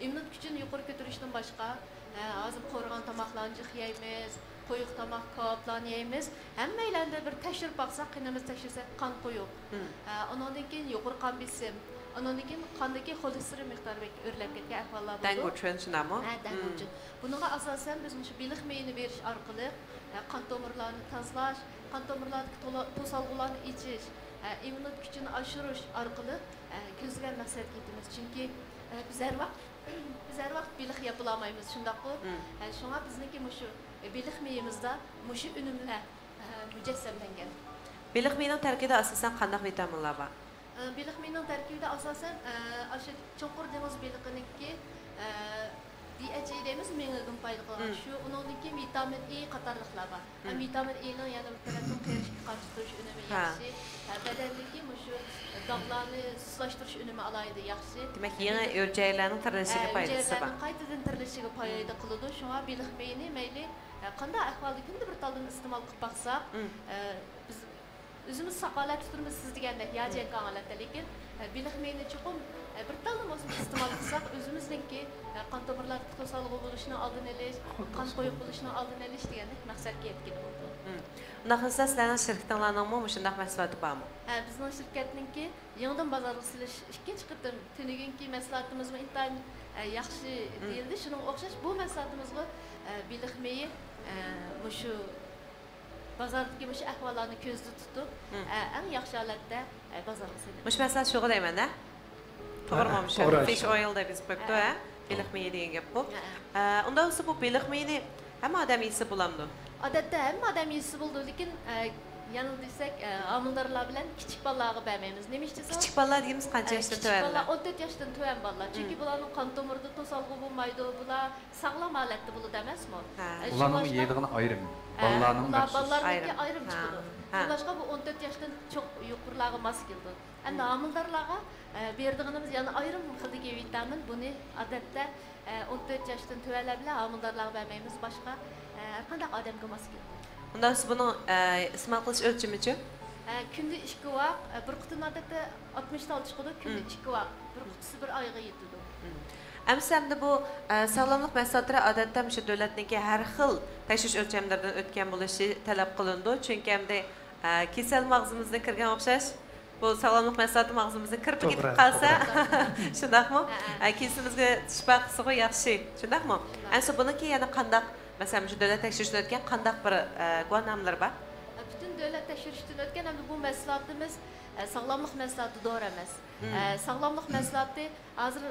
Immun kuchini yuqori ko'tarishdan boshqa hozir qo'rg'on tomoqlarni yeymiz, qo'yiq tomoq kaplarni yeymiz. Hammaylanda bir tekshirib baksak, qinimiz tekshirsak qon qo'yiq. Ondan keyin yuqori qon besim, ondan keyin qondagi xolesterin miqdori o'rlab ketgan ahvollar bo'ldi. Danguchun shunami? Danguchun. Bunga asosan biz shu biliqmeyini berish orqali qon tomirlarini tozalash, qon tomirlaridagi to'solg'ularni ichish, immun kuchini oshirish orqali ko'zlagan maqsadga yetamiz. Chunki biz har vaqt biliq yapılamaymiz, shundaqku. Shunga bizniki shu biliqmeyimizda shu unumlar mujassamlangan. Biliqmeyning tarkibida asosan qanday vitaminlar bor? Biliqmeyning tarkibida asosan o'sha cho'nqur dengiz biliqiniki DHA deymiz, mengilgin paydo qilgan shu, undan keyin vitamin E qatorliqlar bor. Vitamin E ning yana bir tarafdan qirishga qarshi turish unumi yaxshi. Badandagi shu dog'larni suslashtirish unumi alayida yaxshi. Demak, yangi o'rjaklarning tirilishiga foydasi bor. Qaytadan tirilishiga foyda qiladi. Shunga biliqmeyni mayli qanday ahvolda kimdir bir taldan iste'mol qilib baqsaq, biz o'zimiz saqolat tuturmiz siz degandek yajak holatda, lekin biliqmeyni chuqur bir taldan o'zimiz iste'mol qilsak, o'zimizningki qon tomirlarida to'solg'u bo'lishini oldini olish, qon qo'yib bo'lishini oldini olish degandek maqsadga yetgan bo'ldi. Unda sizlarning shirkatinglarning shunday mahsuloti bormi? Bizning shirkatningki yangidan bozorga silish ikkinchi qitim tunugunki mahsulotimiz intayin yaxshi deyildi. Shuning o'xshash bu mahsulotimizga biliqmeyi shu bozordagi shu ahvollarni ko'zda tutib, eng yaxshi holatda bozorga siladi. Mush masala shu deyman-da. To'g'rimi shu? Fish oil deb biz qo'yibdi, biliqmeyi degan gap bu. Unda o'zi bu biliqmeyni hamma odam yesa bo'lamdi. Odatda hamma odam yesa bo'ldi, lekin yanıldıysak amildarlar bilen kichik bolalarga bermaymiz. Nima ish desam? Kichik bolalar deymiz qancha yoshdan tuvan? Bolalar 14 yoshdan tuvan bolalar. Chunki bularning qon tomirida to'solg'u bo'lmaydi, bular sog'lom holatda bo'ladi emasmi? Ularning yeydig'ini ayrim. Bolalarning ayrim chiqadi. Boshqa bu 14 yoshdan çok yuqorilarga mos keldi. Endi amildarlarga berdig'imiz yana ayrim xildagi vitamin, buni odatda 14 yoshdan tuvanlar bilan amildarlarga bermaymiz, boshqa har qanday odamga mos keldi. Undan siz buni iste'mol qilish o'lchamichi? Күнде 2 vaq, bir qutini odatda 60 tal chiqadi, күнде 2 vaq. Bir qutisi bir oyga yetadi. Әмсәмді бұл сағламлық мәсатлары адатта мүші дөләтніңке әр қыл тәшіш өлчәмдерден өткен болышы тәләп қылынды. Чөнки әмді кесел мағзымыздың кірген оқшаш, бұл сағламлық мәсатлы мағзымыздың кірпі кетіп қалса, шындақ мұ? Кесімізге түшпақ сұғы яқшы, шындақ мұ? Әнсі бұныңки яны қандақ, мәсәлі мүші дөләт тәшіштен өткен қандақ бір guanamlar бар? Bütün dövlət təşkilləşdirən ötən həm də bu məsləhətimiz sağlamlıq məsləhəti doğru emas. Sağlamlıq məsləhəti hazır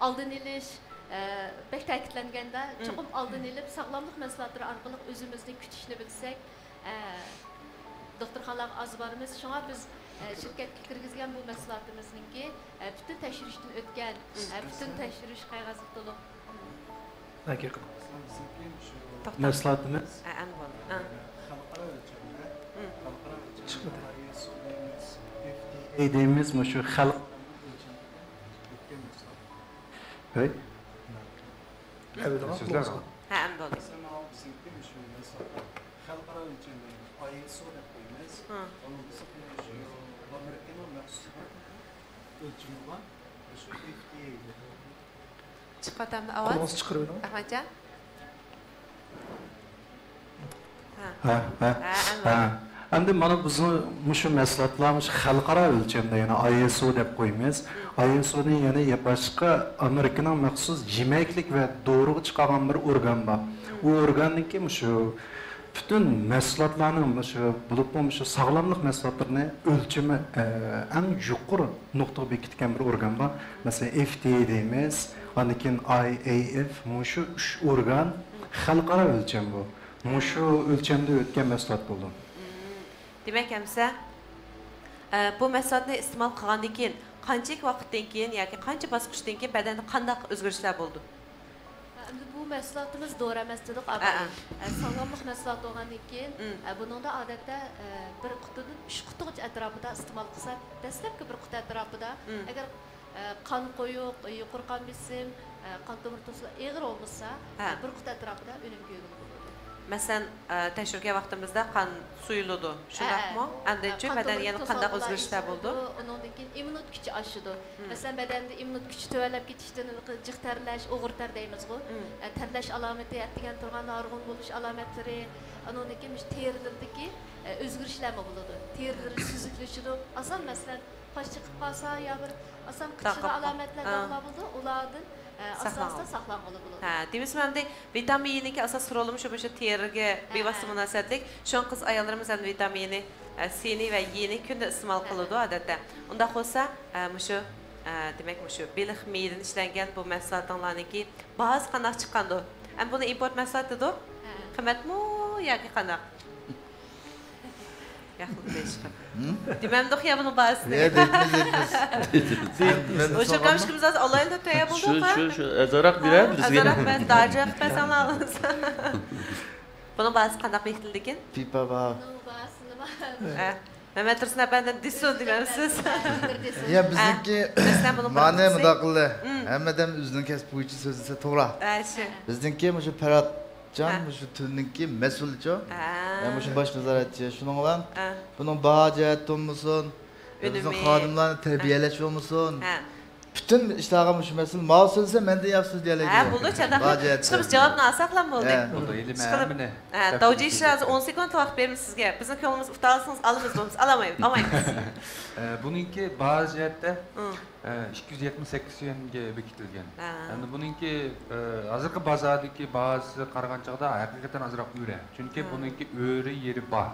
aldın iliş bək təkidləngəndə çoxum aldın ilib sağlamlıq məsləhətləri arqılıq özümüzni kütüşünü bilsək doktorxanalar az varımız. Şuna biz şirkətə kirgizgən bu məsləhətimizinki bütün təşkilləşdirən ötən bütün təşkilləş qayğazı dolu. Məsləhətimiz dediğimiz şu halk evet evet sözler var. Hə, əmd oldu. Çıxatamdı avaz? Kulağınız çıkır öyle mi? Ahmetcan? Ha. Endi mana bizim şu məsləhətlərimiz xalqara ölçəmdə, yəni ISO deb qoymayız. ISO-nun yəni başqa Amerikanın məxsus yeməklik və doğruğu çıxarğan bir organ var. O organdakı şu bütün məhsullatların şu bulub şu sağlamlıq məhsullatlarını ölçümü ən yuqarı nöqtəyə bekitgan bir organ var. Məsələn FDA deyimiz, ondan IAF, şu 3 organ xalqara ölçəm bu. Şu ölçəmdə ötən məhsullat oldu. Demək əmsə, bu məhsullatını istimal qılğandan keyin qancha vaqtdan keyin yoki qancha bosqichdan keyin badanda qandaq o'zgarishlar bo'ldi? Endi bu məhsullatımız doğru emas dedik abi. Sağlamlıq məhsullatı olğandan keyin bunun da adətdə bir qutudan 3 qutuq ətrafında istimal qılsa, dəstəbki bir qutu ətrafında əgər qan qoyuq, yuqur qan besim, qan tomir tosla ağır olmasa, bir qutu ətrafında ölüm görülür. Məsələn, təşrikə vaxtımızda qan suyuludu. Şundaqmı? Əndəcə bədən yəni qandaq özgürüşlər oldu. Ondan keyin immunit gücü aşıdı. Məsələn, bədəndə immunit gücü tövələb ketişdən cıq tərləş, oğur tər deyimiz bu. Tərləş əlaməti, ətdigən turğan arğın buluş əlamətləri, ondan keyin terilərdəki özgürüşlər oldu. Teriləri süzükləşidi. Asan məsələn, baş çıxıb qalsa ya bir asan qıçığı əlamətlər dağla buldu, uladın. Asasda saqlanmalı bulunur. Demiş məndə vitaminiki əsas rolum şu teriga bevosita münasibətlik. Şu qız ayollarımız ham vitamini C-ni və Y-ni kunda istimal qiladi odatda. Unda olsa, şu demək şu beliq meyidən işləngan bu məhsulotlarniki bazı qanaq chiqqandi. Ham buni import məhsulotidir. Qimmatmi yoki qanaq? Yaxlı deyishqi. Demamdiq ya bunu bazısını. Ya deyimiz. O'sha kamishkimiz az olayda to'ya bo'ldi. Şu azarak birer bizga. Azarak ben dajaq pesam alamiz. Buni bazı qanday bekitildi ekan? Pipa var. Mehmet Tursun benden disun dememsiz. Ya bizimki mane mudaqilli. Hammadan o'zining kasb bo'yicha so'zlasa to'g'ri. Bizimki shu Paratcan, shu tunninki mas'ulchi. Yani şu baş nazaretçi, şunun olan, bunun bahacet olmasın, bizim xadimlarını terbiyeleş olmasın. Bütün iştahım şu mesela, mal söylese ben de yapsız diyelim. Buldu çadaklı. Çıkıp cevabını alsak lan buldu. Buldu, elim ne? Davcı işlerinizi 10 sekund vakit vermiş sizge. Bizim yolumuz uftalısınız, alırız bulmuş, alamayız. Bununki bahacette 278 yenge bekitilgen. Yani bununki hazırki bazadaki bazı qarğançaqda hakikaten azırak öre. Çünkü bununki öre yeri var.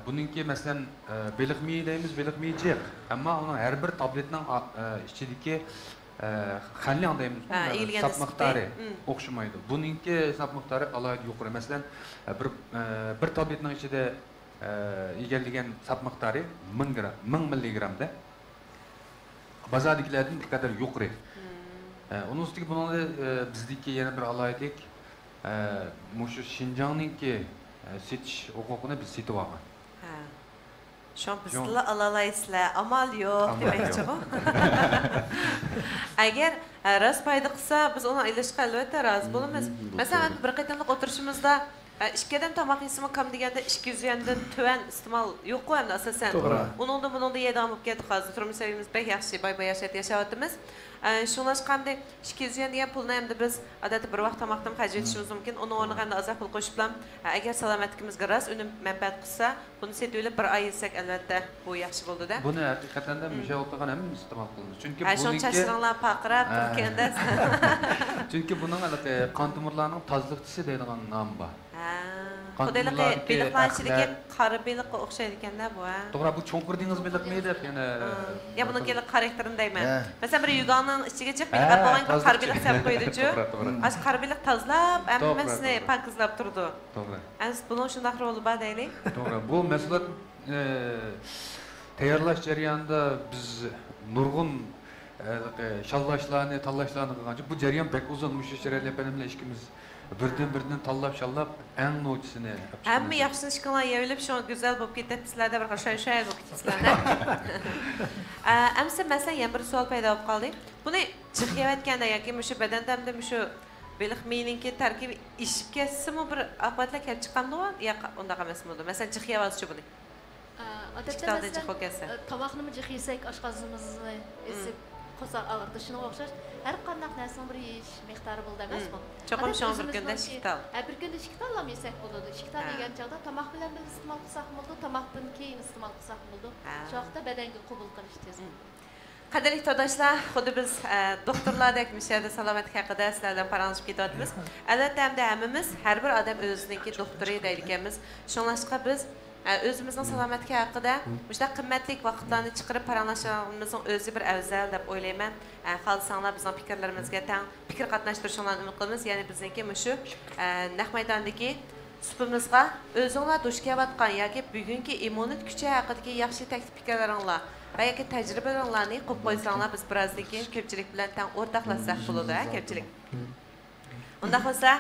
Bununki mesela beliq meyi deyimiz, beliq meyi jek. Ama onun her bir tabletinin içindeki xanliyan deyimiz, sap miqdarı oxşamaydı. Bununki sap miqdarı alaydı yuqarı. Mesela bir tabletinin içinde egeldigen sap miqdarı 1000 milligramda. Bazadagilardan bu kadar yuqarı. Onun üstüne bunun da bizdeki yeni bir alaydık. Şu Şinjan'ınki setiş hukukunu biz setip algan. Şu an bizle alalayızlar, amal yok demekçi bu. Eğer rast payda qilsa, biz onu ilişki elbette razı bulunmaz. Mesela bir qaytamlıq oturuşumuzda İki adam tamak yesimi kam degende 200 yuandan töven istimal yok mu hem asasen? Onun da yedam olup geldik hazır. Turmuş sevimiz pek yaxşı, bay yaşayatımız. Şunlaşqanda 200 yuan degan pulni ham biz odatda bir vaqt tamoqdan xarj etishimiz mumkin. Uni o'rniga ham ozroq pul qo'shib ham agar salomatligimizga rost uni manfaat qilsa, buni setib bir oy yesak albatta bu yaxshi bo'ldi-da. Buni haqiqatan ham o'sha o'qigan hammamiz iste'mol qilamiz. Chunki buniki chashringlar paqirab turganda. Chunki buning qon tomirlarining tozaliqchisi deydigan nom bor. Xudayliqi beliqlar ichidagi qora beliqqa o'xshaydi ekanda bu. To'g'ri, bu cho'nqir dengiz beliqmi deb yana ya bunun kelib xarakterini deyman. Masalan, bir yuganning ichiga chiqib beliq bo'lgan qora beliq solib qo'ydi-chu. Ash qora beliq tozalab, hammasini pakizlab turdi. To'g'ri. Az buning shunday roli bor deylik. To'g'ri. Bu mahsulot tayyorlash jarayonida biz nurg'un shallashlarni, tanlashlarni qilgancha bu jarayon pek uzun mushasharalar bilan ishimiz birden tanlab shallab eng no'chisini. Hamma yaxshini ishqilgan yevilib shu go'zal bo'lib ketadi sizlarda bir qashay bo'lib ketasizlarda. Amsa masalan yana bir savol paydo bo'lib qoldi. Buni chiqayotganda yoki mushu badandamda mushu beliq miyninki tarkibi ishib ketsimi bir oqibatlar kelib chiqqanmi yo undaqa emasmi? Masalan chiqayotsa buni. Odatda tomoqni jiqiysak oshqozonimizni esib qo'saq og'irtishini o'xshash har qanday narsaning bir yeyish miqdori bo'ldi emasmi? Cho'qim shon bir kunda shiktal. Bir kunda shiktal ham yesak bo'ladi. Shiktal yegan chog'da tomoq bilan bir iste'mol qilsak bo'ldi, tomoqdan keyin iste'mol qilsak bo'ldi. Shu vaqtda badanga qabul qilish tez. Qadrli tadashlar, xuddi biz doktorlardek mishada salomatlik haqida sizlardan paranjib ketyapmiz. Albatta hamda hammamiz har bir odam o'zininki doktori deydiganmiz. Shunlashqa biz özümüzün salomatligi haqida juda qimmatli vaqtlarni chiqarib paranglashimizning o'zi bir afzal deb o'ylayman. Xohlasanglar bizning fikrlarimizga tang fikr qatnashtirishinglarni umid qilamiz. Ya'ni bizniki mushu naq maydondagi supimizga o'zinglar duch kelayotgan yoki bugungi immunit kuchi haqidagi yaxshi taklif fikrlaringlar va yoki tajribalaringlarni qo'yib qo'ysanglar biz birozdan keyin ko'pchilik bilan tang o'rtoqlashsak bo'ladi, ko'pchilik. Unda bo'lsa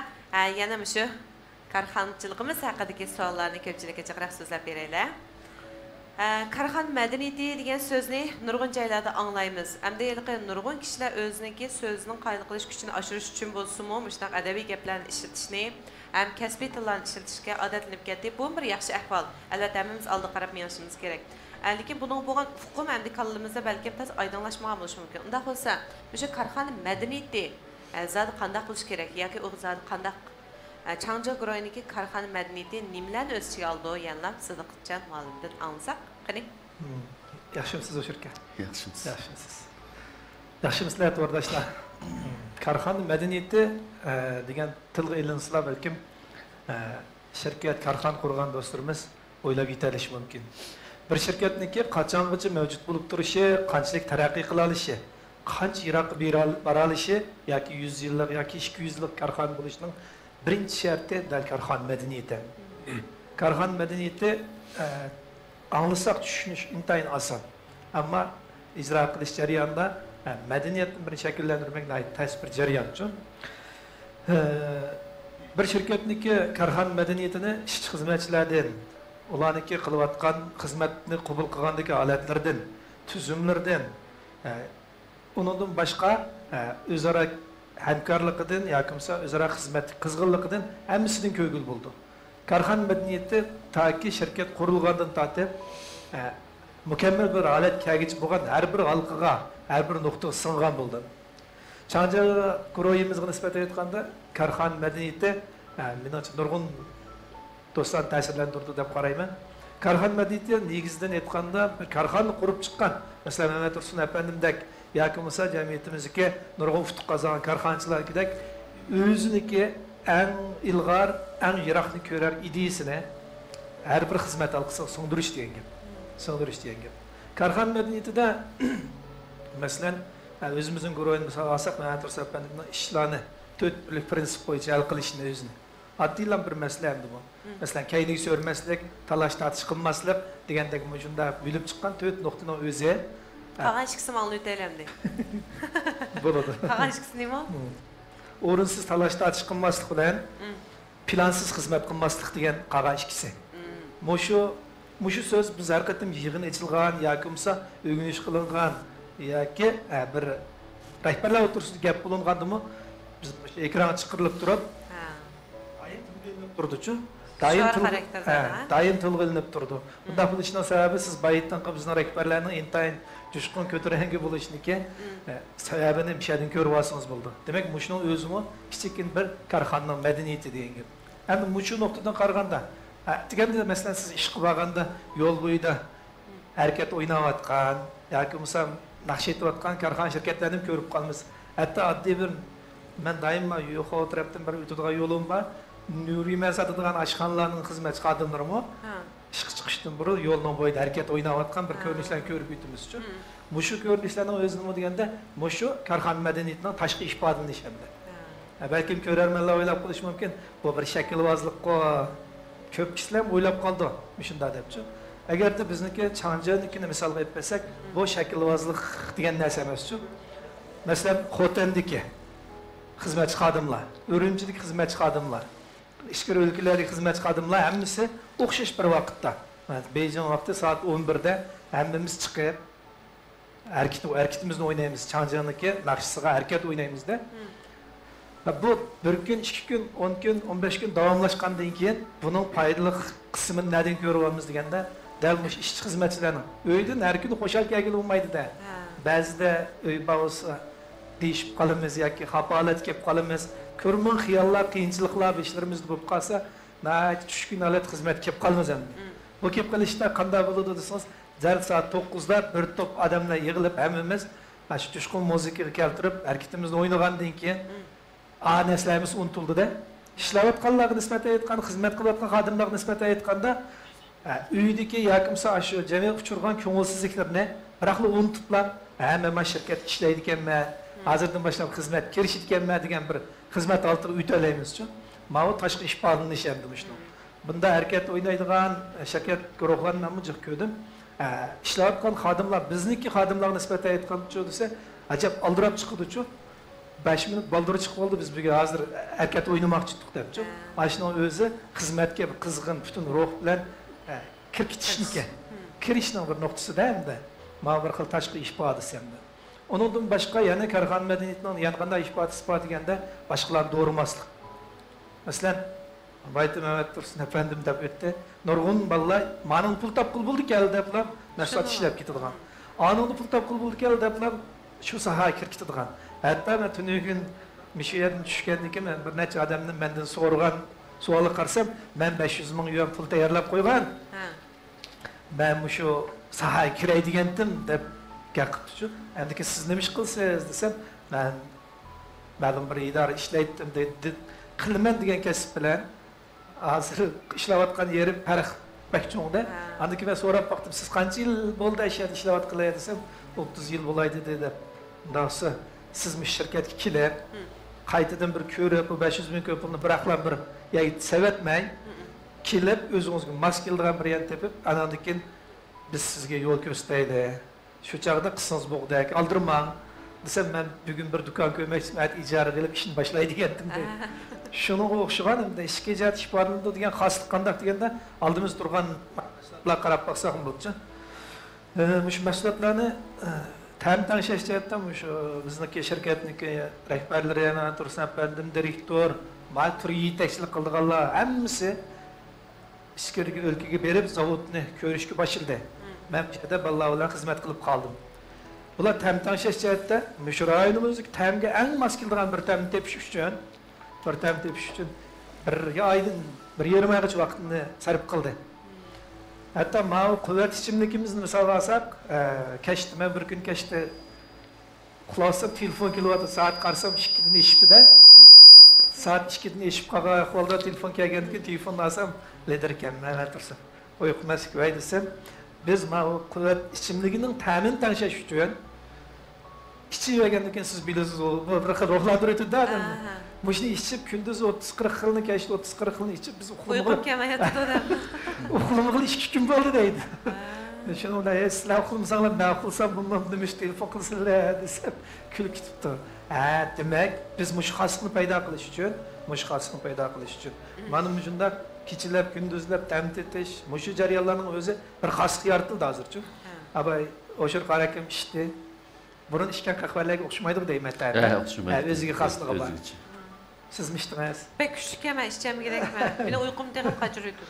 yana mushu karxanchiligimiz haqidagi savollarni ko'pchilikka jiqraq so'zlab beraylik. Karxan madaniyati degan so'zni nurg'un joylarda anglaymiz. Hamda nurg'un kishilar o'zining so'zining qayta qilish kuchini oshirish uchun bo'lsa-mu, mushtaq adabiy gaplarni ishlatishni, ham kasbiy tillarni ishlatishga odatlanib ketdi. Bu bir yaxshi ahvol. Albatta hammamiz oldi qarab menishimiz kerak. Lekin buning bo'lgan fuqum hamda kallimizda balki tez oydinlashmagan bo'lishi mumkin. Unda bo'lsa, o'sha karxan madaniyati zodi qanday qilish kerak yoki u zodi qanday Changja Groyniki karxana madaniyati nimalarni o'z ichiga oldi? Yanlab Sidiqjon muallimdan anglasak, qani? Yaxshimisiz o'shirka? Yaxshimisiz. Yaxshimisiz. Yaxshimisizlar to'g'ridoshlar. Karxana madaniyati degan tilga ilinsizlar balkim shirkat karxon qurgan do'stlarimiz o'ylab yetalishi mumkin. Bir shirkatniki qachongacha mavjud bo'lib turishi, qanchalik taraqqiy qila olishi, qancha yiroq bora olishi yoki 100 yillik yoki 200 yillik karxon bo'lishining birinchi sharti dal karxon madaniyati. Karxon madaniyati anglasak tushunish intayin oson. Ammo ijro qilish jarayonida madaniyatni bir shakllantirmak tez bir jarayon uchun bir shirkatniki karxon madaniyatini ishchi xizmatchilardan, ularniki qilayotgan xizmatni qabul qilgandagi holatlardan, tuzumlardan, undan boshqa o'zaro hamkorligidan yoki o'zaro xizmat qizg'inligidan hammasidan ko'ngil bo'ldi. Karxon madaniyati toki shirkat qurilgandan tortib mukammal bir holat kelgich bo'lgan har bir halqaga, har bir nuqtaga sing'an bo'ldi. Changja guruhimizga nisbatan aytganda karxon madaniyati menimcha nurg'un do'stlar ta'sirlantirdi deb qarayman. Karxon madaniyati negizidan aytganda bir karxonni qurib chiqqan, masalan Mehmet Tursun efendimdek yoki bo'lsa jamiyatimizga nurg'un utuq qozongan karxonchilargidek o'ziniki eng ilg'or, eng yiroqni ko'rar ideyasini har bir xizmat halqasiga singdirish degan gap. Singdirish degan gap. Karxon madaniyatida masalan o'zimizning guruhimiz olsak Mehmet Tursun efendimning ishlarni 4 birlik prinsip bo'yicha hal qilishni o'zini Addilan bir masala endi bu. Masalan, kayniga so'rmaslik, talash tartish qilmaslik degandek shunda bilib chiqqan 4 nuqtaning o'zi. Qolgan ikkisi ma'lum etalamdi. Bo'ladi. Qolgan ikkisi nima? O'rinsiz talash tartish qilmaslik bilan plansiz xizmat qilmaslik degan qolgan ikkisi. Mushu so'z biz har qatim yig'in ichilgan yoki bo'lsa o'rganish qilingan yoki bir rahbarlar o'tirsida gap bo'lingandimi biz ekran chiqirilib turib turdi-chu. Dayım tilg'ilinib turdi. Bunda bo'lishning sababi siz bayitdan bizning rahbarlarning intayin jushqun ko'tarangi bo'lishniki sababini mishadin ko'rib olsangiz bo'ldi. Demak, mushuning o'zimi kichik bir korxonaning madaniyati degan gap. Endi mushu nuqtadan qaraganda, deganda masalan siz ish qilib olganda yo'l bo'yida harakat o'ynayotgan yoki bo'lmasa naqsh etayotgan korxona shirkatlarni ko'rib qolamiz. Hatto oddiy bir men doimo yuqori tarafdan bir o'tadigan yo'lim bor. Nuriman sotadigan oshxonalarning xizmatchi xodimlarimi ishga chiqishdan burun yo'lning bo'yida harakat o'ynayotgan bir ko'rinishlarni ko'rib o'timiz uchun. Mushu ko'rinishlarning o'zini deganda mushu korxona madaniyatining tashqi ifodalanishi hamda. Balkim ko'rarmanlar o'ylab qolish mumkin, bu bir shaklvozlikqa ko'p kishilar o'ylab qoldi shunda debchi. Agarda bizniki Changjinikini misol qilib bersak, bu shaklvozlik degan narsa emas-chu. Masalan, Xotendagi xizmatchi xodimlar, Urumchidagi xizmatchi xodimlar, ichki o'lkalardagi xizmatchi xodimlar hammasi o'xshash bir vaqtda. Beijing vaqti soat 11 da hammamiz chiqib harakatimizni o'ynaymiz. Changjinniki naqshisiga harakat o'ynaymizda. Bu bir kun, 2 kun, 10 kun, 15 kun davomlashgandan keyin buning foydali qismini nereden ko'ryapmiz deganda, dal mush ishchi xizmatchilarning uydan har kuni qo'shal kelgili bo'lmaydi-da. Ba'zida uy bavosi deyishib qolamiz yoki xapolat kelib qolamiz. Ko'rmin xiyollar, qiyinchiliklar ishlarimiz bo'lib qolsa, tushkun holat xizmat kelib qolmaz endi. Bu kelib qolishda qanday bo'ladi desangiz, jar soat 9 da bir to'p odamlar yig'ilib hammamiz shu tushkun musiqaga keltirib harakatimizni o'ynagandan keyin neslerimiz unutildi-da. Ishlayotganlarga nisbatan aytgan, xizmat qilayotgan xodimlarga nisbatan aytganda, uydagi yoki shu jamiyat uchirgan ko'ngilsizliklarni biroqla unutiblar, men shirkat ishlaydi ekanman, hozirdan boshlab xizmat kirishdi ekanman degan bir xizmat oltiga o'talaymiz-chu. Mana tashqi ish bo'linishi ham demoqchiman. Bunda harakat o'ynaydigan shirkat guruhlarni men jiq ko'rdim. Ishlayotgan xodimlar bizniki xodimlarga nisbatan aytgancha desa, ajab aldirab chiqdi-chu. 5 minut baldır çıkıp oldu biz bugün hazır erkek oynamak çıktık depçi. Aşının özü hizmetke bir kızgın bütün ruh bilen kirkitişnike. Kirişinin bir noktası değil mi de? Ma bir xil taşqi işbadisi hem de. Onundan başka yani korxona medeniyetinin yanğanda işbadisi ispat degende başkalar doğurmaslık. Mesela Baytı Mehmet Tursun efendim dep ötdi. Nurgun ballar manın pul tapqıl buldu geldi deplar. Meşat işlep gitdigan. Anını pul tapqıl buldu geldi deplar. Şu sahaya kirkitdigan. Hatta ben tünügün mişeyerin düşkendeki ben bir neçe adamın benden sorgan sualı qarsam, ben 500 ming yuan pul tayyorlab qo'ygan. Ben şu sahaya kiray degandim deb gapirdi-chu. Endiki siz nima ish qilsangiz desam, men ma'lum bir idora ishlaydim dedi. Qilaman degan kasb bilan hozir ishlayotgan yerim farq bakchongda. Andiki ben so'rab baqdim, siz qancha yil bo'ldi ishlayotganlar desam, 30 yil bo'laydi dedi. Nasıl? Siz şirketki kilip, qaytadan bir ko'rib, bu 500 ming pulni biroqlar bir sevetmey, kilip o'zingizga mas keladigan bir yer tepib, andan keyin biz sizga yo'l ko'rsatayli. Shu chaqda qilsangiz bo'g'dak, aldirmang. Desam men bugun bir do'kon ko'rmoqchiman, ijara qilib ishni boshlaydi degandim. Shuni o'xshaganimda ishga jatish borligi degan xoslik qanday deganda, oldimiz turgan mahsulotlar qarab baqsaq bo'ladi. Shu mahsulotlarni Tam şirketten şu bizdeki şirketniki rehberleri yana Tursun efendim, direktör, mal türü yetekçilik kıldıqallar, hemmisi işkirgi ülkege berip zavodni körüşkü başıldı. Ben şeyde vallahi ular hizmet kılıp kaldım. Bular tam şirkette müşürayınımızı temge en maskildiğen bir tem tepiş üçün, bir aydın, bir 20 aygaç vaktini sarıp kıldı. Hatta mağu kuvvet içimlikimizin misal alsak, keşti, ben bir gün keşti, kulasam telefon kilovatı saat qarsam 2'den eşipti de, saat 2'den eşip qağa ahvalda telefon kelgendik, telefon alsam, ledirken, Mehmet Tursun. Uyuqmaz küvey desem, biz mağu kuvvet içimlikinin təmin tanışaş üçün, içi yegendikken siz bilirsiniz, bu bir xil ruhlandır ötüdü adamı. Bu işini içip gündüz 30-40 yılını geçti, 30-40 yılını içip biz uyup kemayatı da. Okulumuzun 2 gün oldu deydi. Şunu da sizler okulumuzdan ne okulsam bundan demiş telefon kılsınlar desem külüp gitipti. Demek biz muşkasını payda kılış için, Manım ucunda keçiler, gündüzler, temin etiş, muşu cariyalarının özü bir xaslık yaratıldı hazırcı. Ama o şur karakem işti. Bunun işken kahvelerine okşamaydı bu deyim etler. Okşamaydı. Özüge xaslığı var. Siz mi içtiniz? Pek küçük yeme içeceğim gerekme. Beni uykum tekrar kaçırıyordu.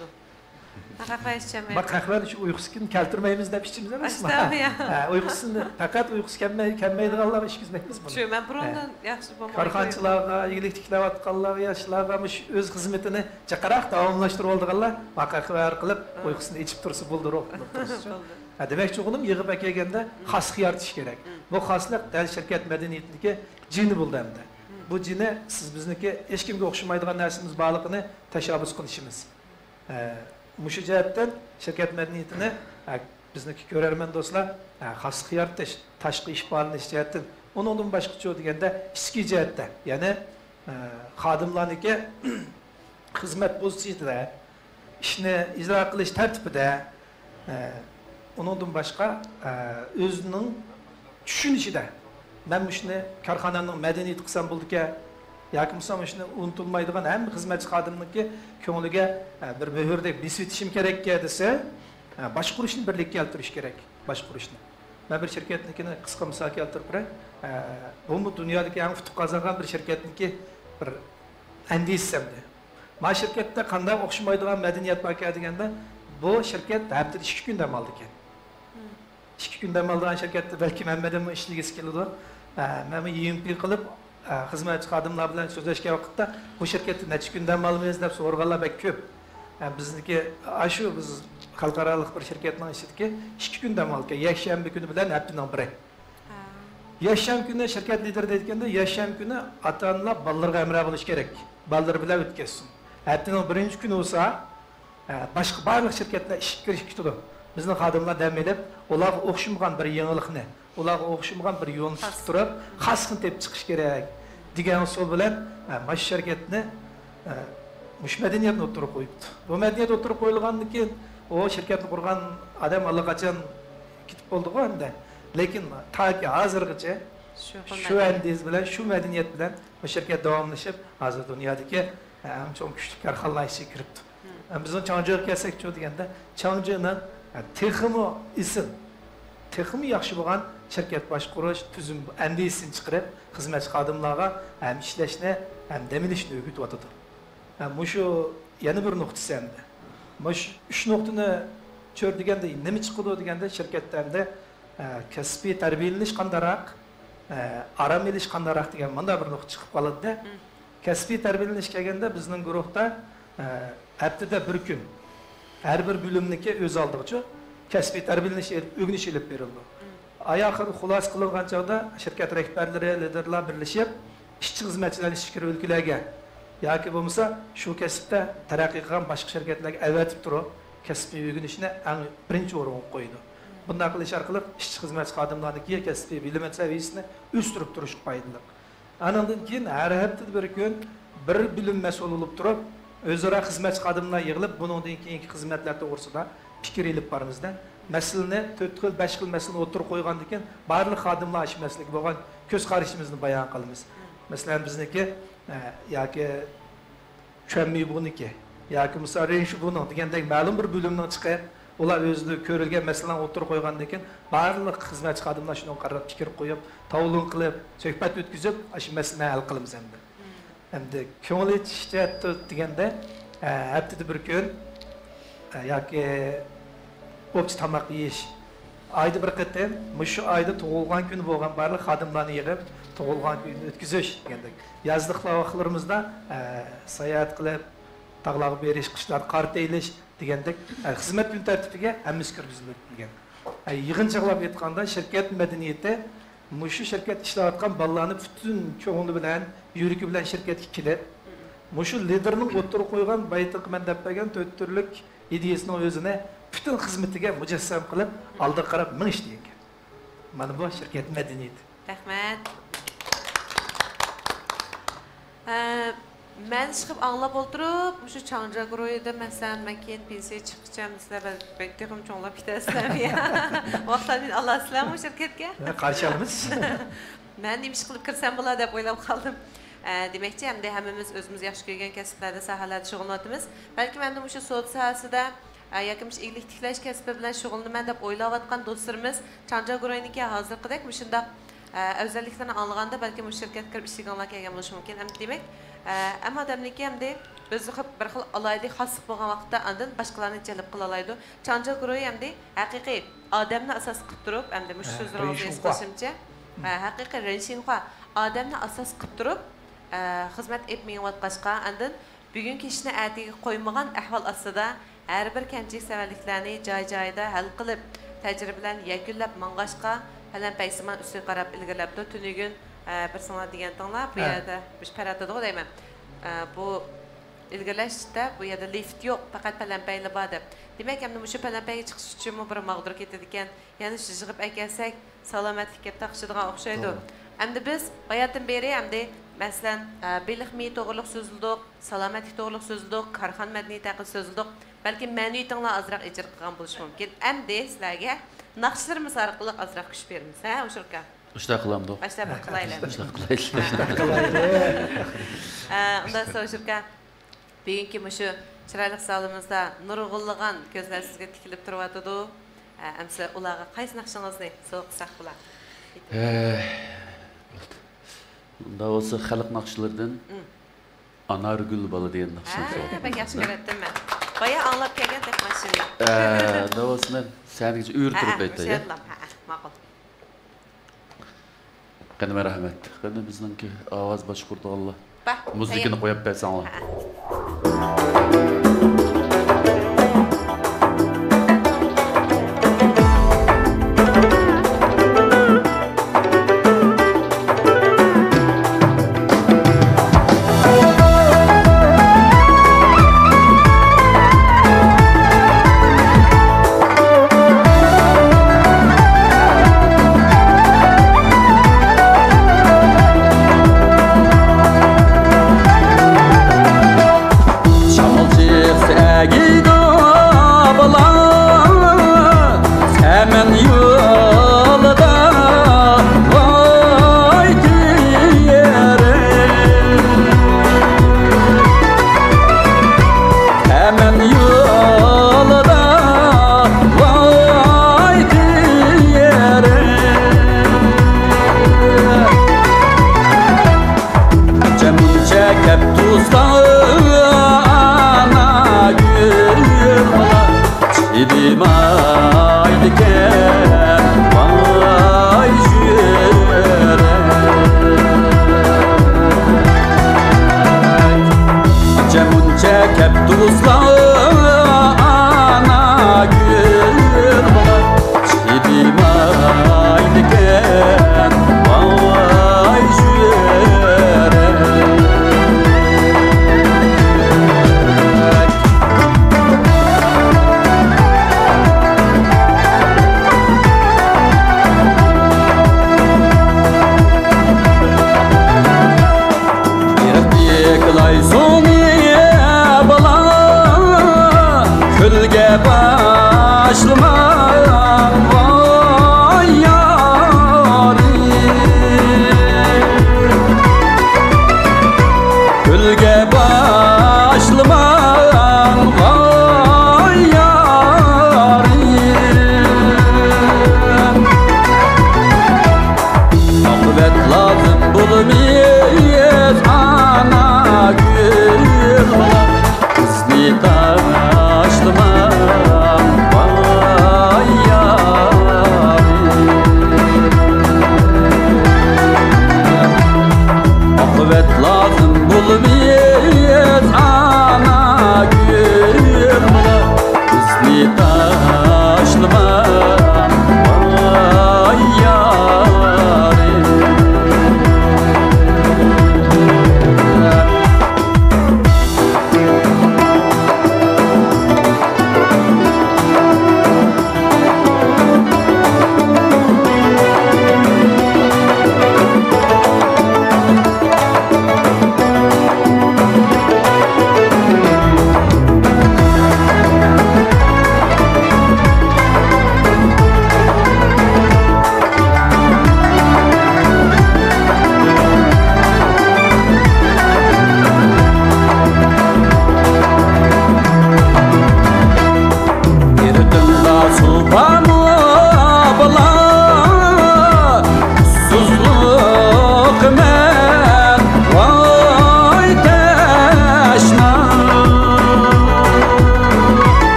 Kahve içeceğim. Bak kahvenin şu uykusunu keltirmeyimiz de biçimiz emas mı? Tabii ya. Uykusunu fakat uykusu kelmeydi Allah işkizmekmiz bunu. Şu ben burondan yaxşı bulmayı Karxançılarga, iyilik tiklewatqanlarga, yaşlarga öz xizmetini jaqaraq davamlaştırıp oldıqanlar bak kahve arqılıb uykusunu içip tursa buldurup. Demek çoğunum yığıp ekegende xas xiyar tiş gerek. Bu xaslıq dal şirket medeniyetindeki cini buldu hem de. Bu cini siz bizniki hiç kimge oxşamaydigan narsamiz bağlılığını teşabbüs qilishimiz. Muşu cihetten şirket medeniyetini bizniki görermen dostlar xas xiyar tiş, taşqı iş bağlılığını cihetten onun başqaça degende ichki jihatda, ya'ni xodimlarniki xizmat pozitsiyasida, ishni ijro qilish tartibida, undan boshqa o'zining tushunishida, men shuni korxonaning madaniyati qilsam bo'ldiki, yoki bo'lmasa shuni unutilmaydigan hamma xizmatchi xodimniki ko'ngliga bir muhrdek besitishim kerakka desa, boshqarishni birlikka keltirish kerak, boshqarishni. Ben bir şirketnikini kısa misal keltirib beray. Bu dünyadaki en futuq kazangan bir şirketniki bir endişsemdi. Ma şirkette qanday o'xshamaydigan madaniyat bor deganda, bu şirket haftada 2 kun dam oldi ekan. 2 kun dam olgan şirketde belki Mehmet'im ishlagisi keladi. Men EMP qilib xizmatchi xodimlar bilan so'zlashgan vaqtda bu şirketni necha kun dam olmaymiz deb so'rganlar bek ko'p. Bizniki shu biz xalqaro bir şirketning ishidagi 2 kun dam olgan. Yakshanba kuni bilan haftaning biri. Yakshanba kuni şirket lideri deyotganda, yakshanba kuni ota-onalar bolalarga amra bo'lish kerak. Bolalar bilan o'tkazsin. Haftaning birinchi kuni bo'lsa, boshqa barliq shirkatlar ishga kirishib ketadi. Bizning xodimlar dam olib, ularga o'xshamagan bir yangilikni, ularga o'xshamagan bir yo'lni tutib turib, xasqini tepib chiqish kerak degan usul bilan mana shu shirkatni mush madaniyatni o'tirib qo'yibdi. Bu madaniyat o'tirib qo'yilgandan keyin o şirketni qurgan adam allaqachon ketib bo'ldi-ku endi. Lekin taki hozirgacha shu andiz bilan, shu madaniyat bilan bu shirkat davomlashib, hozir dunyodagi eng chong kuchli korxonalar ichiga kiribdi. Bizning Changjiga kelsak-chu deganda, Changjining texmi isim, texmi yaxshi bo'lgan shirkat boshqarish tuzum andisini chiqarib, xizmatchi xodimlarga ham ishlashni, ham dam olishni o'rgatyotdi. Bu shu yana bir nuqtasi endi. Mush 3 nuqtani ko'r deganda nima chiqadi deganda shirkatlarda kasbiy tarbiyalanish qandaroq, aram elish qandaroq degan mana bir nuqta chiqib qoladi-da. Kasbiy tarbiyalanish kelganda bizning guruhda haftada bir kun har bir bo'limniki o'z oldigacha kasbiy tarbiyalanish o'rganish olib berildi. Oxiri xulos qilingan chog'da shirkat rahbarlari, liderlar birlashib, ishchi xizmatchilarni ishga o'lkalarga yoki bo'lmasa shu kasbda taraqqiy qilgan boshqa shirkatlarga avatib turib, kasbiy o'rganishni eng birinchi o'ringa qo'ydi. Bunday qilish orqali ishchi xizmatchi xodimlarniki kasbiy bilim saviyasini o'stirib turish foydali. Andan keyin har haftada bir kun bir bilim mas'ul bo'lib turib, o'zaro xizmatchi xodimlar yig'ilib, buningdan keyingi xizmatlar to'g'risida fikr elib boramizda. Masalani 4 xil, 5 xil masalani o'tirib qo'ygandan keyin barliq xodimlar shu masalaga bo'lgan ko'z qarashimizni bayon qilamiz. Masalan, bizniki yoki cho'mmi buniki yoki misol renshi buni degandek ma'lum bir bo'limdan chiqib, ular o'zida ko'rilgan masalalarni o'tirib qo'ygandan keyin barliq xizmatchi xodimlar shuni qarab fikr qo'yib, tavlun qilib, suhbat o'tkazib, shu masalani hal qilamiz endi. Endi ko'ngil yetishdi deganda haftada bir kun yoki o'pchi tomoq yeyish, oyda bir qatam, shu oyda tug'ilgan kuni bo'lgan barliq xodimlarni yig'ib, tug'ilgan kunni o'tkazish degandek. Yazliqlar vaqtlarimizda sayohat qilib, tog'larga berish, qishlar qor teyilish degandek xizmat kun tartibiga hammasi kirgizilgan. Yig'inchiqlab aytganda shirkat madaniyati shu shirkat ishlayotgan bolalarni butun ko'ngli bilan, yuragi bilan shirkatga kelib, shu liderning o'tirib qo'ygan baytiq mandab bergan 4 turlik ideyasini o'zini bütün xizmatiga mujassam qilib, oldiga qarab ming ish degan. Mana bu shirkat madaniyati. Rahmat. Men chiqib anglab o'tirib, shu Changja guruhida masalan, men keyin pensiya chiqishim, sizlar bektegim cho'nglab ketasizlar ya. Vaqtdan olasizlar bu shirkatga? Qarshi olamiz. Men nima ish qilib kirsam bo'ladi deb o'ylab qoldim. Demakchi, hamda hammamiz o'zimiz yaxshi ko'rgan kasblarda, sohalarda shug'ullanamiz. Balki menda shu so'z sohasida yoki iyilik tiklash kasbi bilan shug'ullanaman deb o'ylayotgan do'stlarimiz Changja guruhiniki hozirgidek shunday özelliklerini anlaganda belki bu şirket kirib işleganlar kelgan bo'lishi mumkin. Demek, ama odamniki hamda o'zi bir xil alaylik xoslik bo'lgan vaqtda andan boshqalarni jalb qila oladi. Chanjal guruhi hamda haqiqiy odamni asos qilib turib, hamda mush so'zlaringizni eslashimcha, haqiqiy Renshinhua odamni asos qilib turib, xizmat etmayotqachqa andan bugungi ishni atiga qo'ymagan ahvol ostida har bir kamchilik savalliklarni joy-joyida hal qilib, tajribalarni yakunlab mang'ashqa falan paysiman ustiga qarab ilgirlabdi. Tunugun bir sana degan tinglar bu yerda biz paratada deyman. Bu ilgirlashda bu yerda lift yo'q, faqat palanpayli bor deb. Demak, hamda shu palanpayga chiqish uchun bir mag'dur ketadi ekan. Ya'ni shu yig'ib aytsak, salomatlikka taqishadigan o'xshaydi. Hamda biz hayotdan beri hamda masalan, bilikmi to'g'riliq so'zildik, salomatlik to'g'riliq so'zildik, korxon madaniyati haqida so'zildik. Balki ma'naviy tinglar azroq ijro qilgan bo'lishi mumkin. Hamda sizlarga naqshlarimiz orqali azroq kuch beramiz, ha, o'shirka. Ishda qilamdi. Ishda qilaylik. Ishda qilaylik. Undan so'ng o'shirka bugungi shu chiroyli salimizda nurg'unlagan ko'zlar sizga tikilib turyotidi. Amsa ularga qaysi naqshingizni so'qsak bular? Unda olsa xalq naqshlardan Anargul bola degan naqshni so'radi. Ben yaxshi ko'ratdim men. Baya anlab kelgan tek mashina. Da olsa men seniga uyur turib aytay. Ma'qul. Qanday rahmat. Qanday bizningki ovoz boshqurdi Allah. Ba. Muzikani qo'yib bersanglar.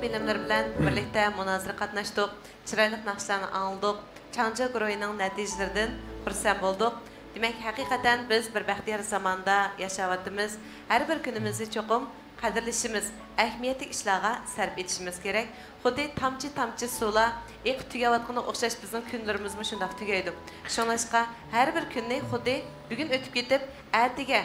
bilimleri bilan birlikdə münazirə qatnaşdıq, chiroyli naqshlarni angladik, Changja guruhining natijalaridan xursand bo'ldik. Demak, haqiqatan biz bir baxtiyor zamonda yashayapmiz. Har bir kunimizni cho'qim qadrlashimiz, ahamiyatli ishlarga sarf etishimiz kerak. Xuddi tamchi suvlar eqib tugayotganga o'xshash bizning kunlarimiz shunday tugaydi. Shuningdek, har bir kunni xuddi bugun o'tib ketib, ertaga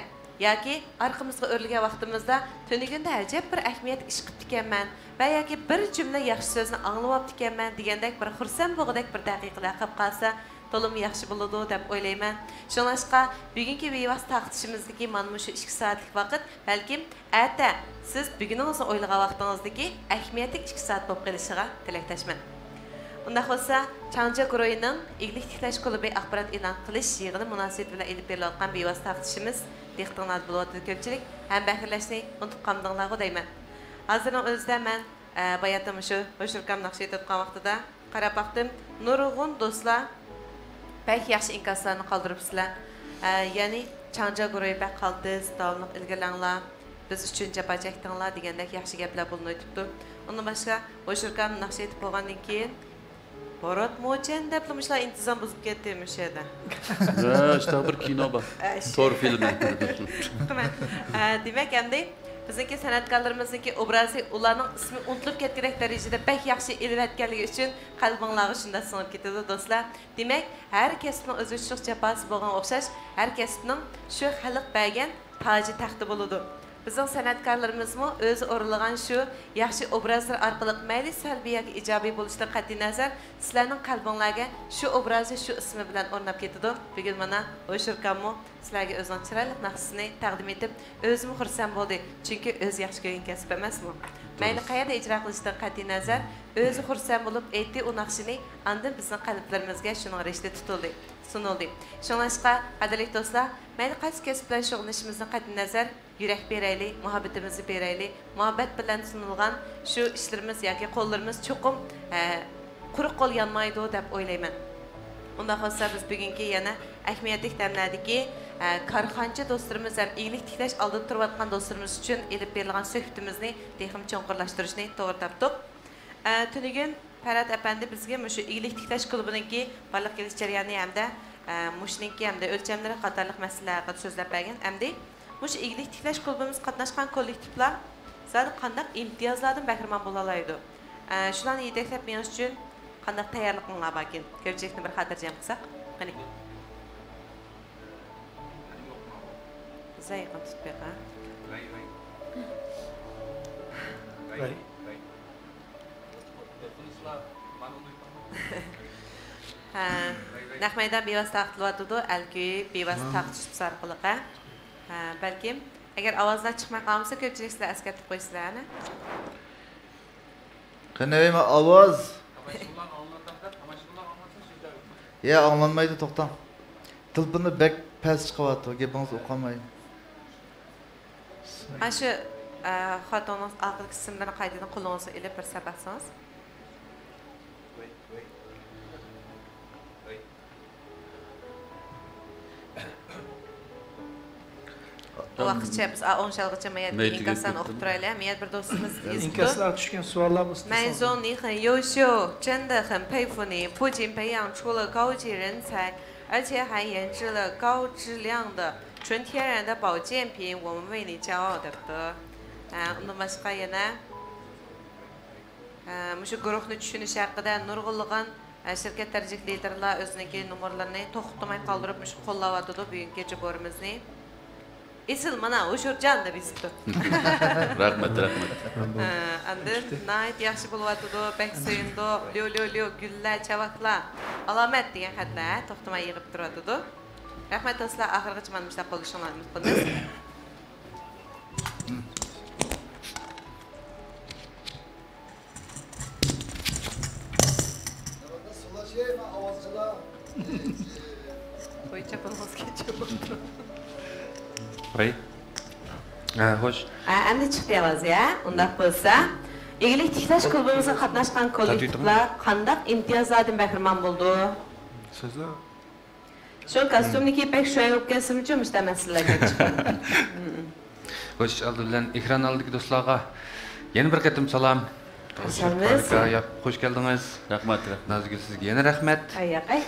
yoki orqamizga o'rilgan vaqtimizda tunigunda ajab bir ahamiyat ish qilib ekanman va yoki bir jumla yaxshi so'zni anglab ekanman degandek bir xursand bo'lgudek bir daqiqalar qolib qolsa to'lim yaxshi bo'ladi deb o'ylayman. Shuningdek, bugungi bevosita taqdishimizdagi mana shu 2 soatlik vaqt balkim erta siz buguningizni o'ylagan vaqtingizdagi ahamiyatli 2 soat bo'lib qolishiga tilakdoshman. Unda bo'lsa, Changja guruhining ig'lik tiklash klubi axborot e'lon qilish yig'ini munosabati bilan elib berilayotgan bevosita taqdishimiz diqqatingizni bo'ladi ko'pchilik ham baxirlashni unutib qolmanglar deyman. Hozirning o'zida men bayatim shu Ho'shurkam naqsh etayotgan vaqtida qarab baqdim, nurg'un do'stlar pek yaxshi inkaslarni qoldiribsizlar. Ya'ni Changja guruhi bak qoldiz, davomli ilgilanglar, biz uchun jafo chekdinglar degandek yaxshi gaplar bo'linib o'tibdi. Undan boshqa Ho'shurkam naqsh etib bo'lgandan keyin Borat Mo'chan deblamishlar intizom buzib ketdimish edi. İşte bir kino bak. Tor filmi. Demak, endi bizniki san'atkorlarimizniki obrazi ularning ismi unutilib ketgan darajada pek yaxshi elvatganligi uchun qalbingizga shunday singib ketadi do'stlar. Demak, har kasbning o'z uchun jafosi bo'lgan o'xshash, har kasbning shu xalq bergan toji taxti bo'ladi. Bizning san'atkorlarimizmi o'zi o'rlagan shu yaxshi obrazlar orqali mayli salbiy yoki ijobiy bo'lishdan qat'iy nazar sizlarning qalbingizga shu obrazi shu ismi bilan o'rnab ketadi. Bugun mana Ho'shurkammo sizlarga o'zining chiroyli naqshini taqdim etib, o'zim xursand bo'ldi. Chunki o'zi yaxshi ko'rgan kasb emasmi? Mayli qayerda ijro qilishdan qat'iy nazar o'zi xursand bo'lib aytdi u naqshini, andin bizning qalblarimizga shuning rishta tutildi. Sunuldi. Shuningdek, qadrli do'stlar, mayli qaysi kasb bilan shug'ullanishimizdan qat'iy nazar yurak beraylik, muhabbatimizni beraylik. Muhabbat bilan sunilgan shu ishlarimiz yoki qo'llarimiz cho'qim quruq qo'l yanmaydi deb o'ylayman. Unda bo'lsa biz bugungi yana ahamiyatli damlardagi korxonchi do'stlarimiz ham ig'lik tiklash oldida turayotgan do'stlarimiz uchun elib berilgan suhbatimizni texnik cho'nqirlashtirishni to'g'ri topdik. Tunugun Farhat apandi bizga shu ig'lik tiklash klubiningki barliq kelish jarayoni hamda mushningki hamda o'lchamlari qatorliq masalalar haqida so'zlab bergan. Hamda mush ig'lik tiklash klubimiz qatnashgan kollektivlar zodi qanday imtiyozlardan bahramand bo'la oladi. Shularni yetaklab menish uchun qanday tayyorliginglar bor ekan? Ko'pchilikni bir xotirjam qilsak, qani. Zayqan tutib ber. Nahmaydan bevosita taqdilyotdi, alki bevosita taqdish orqali. Balkim agar ovozlar chiqmay qolsa ko'pchilik sizlar eskartib qo'ysizlarni. Qanday ovoz? Ya anglanmaydi, to'xtang. Tilpini bek past chiqyapti, gapingiz o'qolmaydi. Mana shu xotinning oxirgi ismlarini qaytadan qo'lingizga ilib bir sabaqsangiz. Vaqtcha biz 10 yilgacha mayat inkasdan o'qib turaylik. Mayat bir do'stimiz inkaslar tushgan savollar bo'lsa. 麦总你很优秀，真的很佩服你，不仅培养出了高级人才，而且还研制了高质量的纯天然的保健品，我们为你骄傲的。Undan boshqa yana mushu guruhni tushunish haqida nurg'unlagan shirkat darajali liderlar o'ziniki nomerlarini to'xtamay qoldirib mushu qo'llayotdi bugungi kecha borimizni. Isil mana Ho'shurjon deb isibdi. Rahmat. Andin nayt yaxshi bo'lyapti, bek suyundi, lyo gullar, chavaqlar, alomat degan xatlar to'xtamay yig'ib turadi. Rahmat do'stlar, oxirgacha mana shunday qo'llashingizni umid qilamiz. Qo'ycha bo'lmasga chiqib. Voy. Xo'sh. Endi chiqyapmiz ya. Unda bo'lsa, ig'lik tiklash klubimizga qatnashgan kollektivlar qanday imtiyozlardan bahramand bo'ldi? So'zlar. Shu kostyumniki pek shoyib kelsin-chi, mustamasilarga chiqdi. Xo'sh, aldidan ekran oldidagi do'stlarga yana bir qatim salom. Yaşamız. Hoş geldiniz. Rahmat. Nazgül sizge yana rahmat. Ayaqay.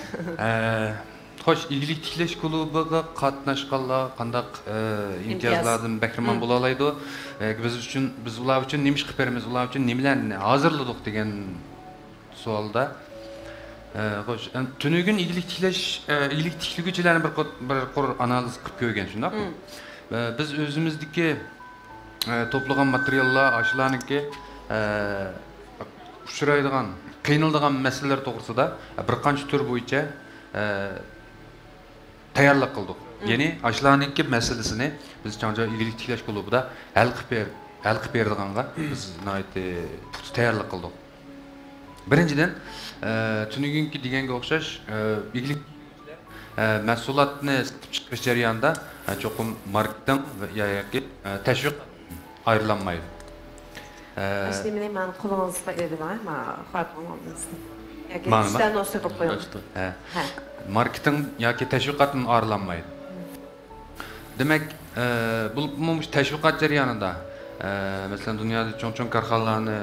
Xo'sh, iyilik tiklash klubiga qatnashganlar qandaq imtiyozlardan bahramand bo'la oladi? Biz ular uchun nima ish qilib beramiz, ular uchun nimalarni hozirladik degan savolda xo'sh, tunugun iyilik tiklaguvchilarni bir qor analiz qilib ko'rgan shundaqmi? Biz o'zimizdagi to'plagan materiallar ashlarniki uchraydigan, qiynaladigan masalalar to'g'risida bir qancha tur bo'yicha tayyorlik qildik. Ya'ni ashlarniki masalasini biz Changja iyilik tiklash klubida hal qilib berdiganga biz tayyorlik qildik. Birinchidan, tunugunki deganga o'xshash iyilik mahsulotni sotib chiqarish jarayonida cho'qim marketing yoki tashviq ayrilanmaydi. Aslında men qo'lingizga edim, men xatmamamizdi. Yoki Ma'lum. ishdan o'sib qo'yamiz. Marketing yoki tashviqotdan ayrilanmaydi. Demak, bu tashviqot jarayonida, masalan, dunyoda cho'ng korxonalarni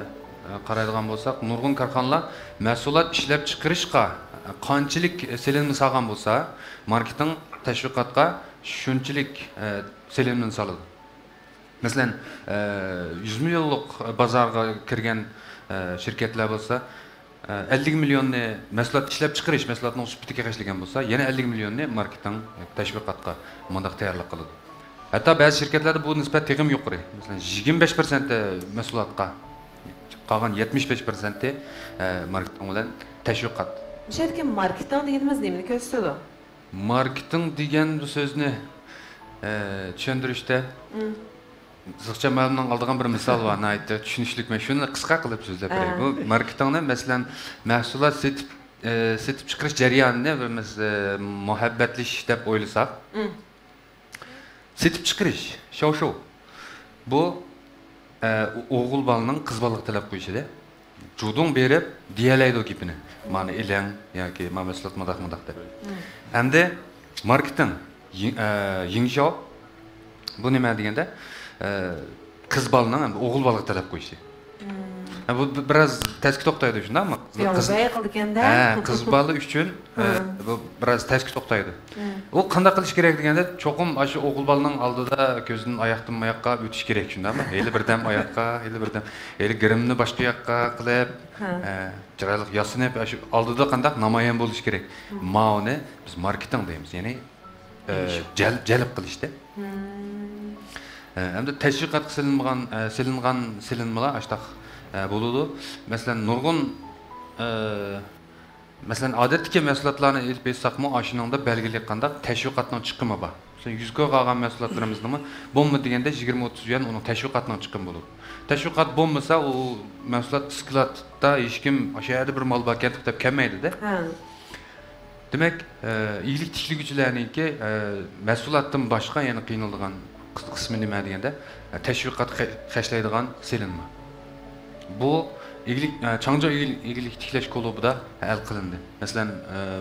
qaraydigan bo'lsak, nurg'un korxonalar mahsulot ishlab chiqarishga qanchalik selinma solgan bo'lsa, marketing tashviqotga shunchalik selinma soladi. Masalan, 100 millionlik bozorga kirgan shirkatlar bo'lsa, 50 millionni mahsulot ishlab chiqarish, mahsulotning sifatiga qaratilgan bo'lsa, yana 50 millionni marketing tashviqotga mundaq tayyorlik qiladi. Hatto ba'zi shirkatlarda bu nisbat tegim yuqori. Masalan, 25% mahsulotga, qolgan 75% marketing bilan tashviqot. Bu yerga marketing deganimiz nimani ko'rsatadi? Marketing degan bu so'zni tushuntirishda Zıqça ma'lumdan oldigan bir misol var, aytdi, tushunishlik. Men shuni qisqa qilib so'zlab beray. Bu marketingni masalan mahsulot setib chiqarish jarayonini biz muhabbatlish deb o'ylasak, setib chiqarish, shov. Bu o'g'il bolaning qiz bolaga talab qo'yishida. Judung berib, diyalaydi gapini. Mani ilang yoki mahsulot madaq deb. Hamda marketing yingshov bu nima deganda qiz bolaning o'g'il bolaga talab qo'yishi. Bu biraz tezki to'xtaydi shundaqmi? Qiz bola uchun bu biraz tezki to'xtaydi. U qanday qilish kerak deganda, cho'qim shu o'g'il bolaning oldida ko'zidan oyoqdan oyoqqa o'tish kerak shundaqmi? Hali birdam oyoqqa, hali birdam, hali girimni boshqa yoqqa qilib, chiroyli yosinib, shu oldida qanday namoyon bo'lish kerak. Mauni biz marketing deymiz, ya'ni jalb qilishda. Hamda tashviqotga selinmalar ashtaq bo'ladi. Masalan, nurg'un masalan odatdagi mahsulotlarni elib bersaqmi, ashuningda belgilik qandaq tashviqotning chiqimi bor. Masalan, 100 ga qolgan mahsulotlarimizni bo'lma deganda 20-30 yuan uning tashviqotning chiqimi bo'ladi. Tashviqot bo'lmasa, u mahsulot skladda hech kim o'sha yerda bir mol bor deb kelmaydi-da. Demak, iyilik tiklaguvchilarningki mahsulotdan boshqa yana qiynaladigan qismi nima deganda tashviqot qashlaydigan selinma. Bu Changja iyilik tiklash klubida hal qilindi. Masalan,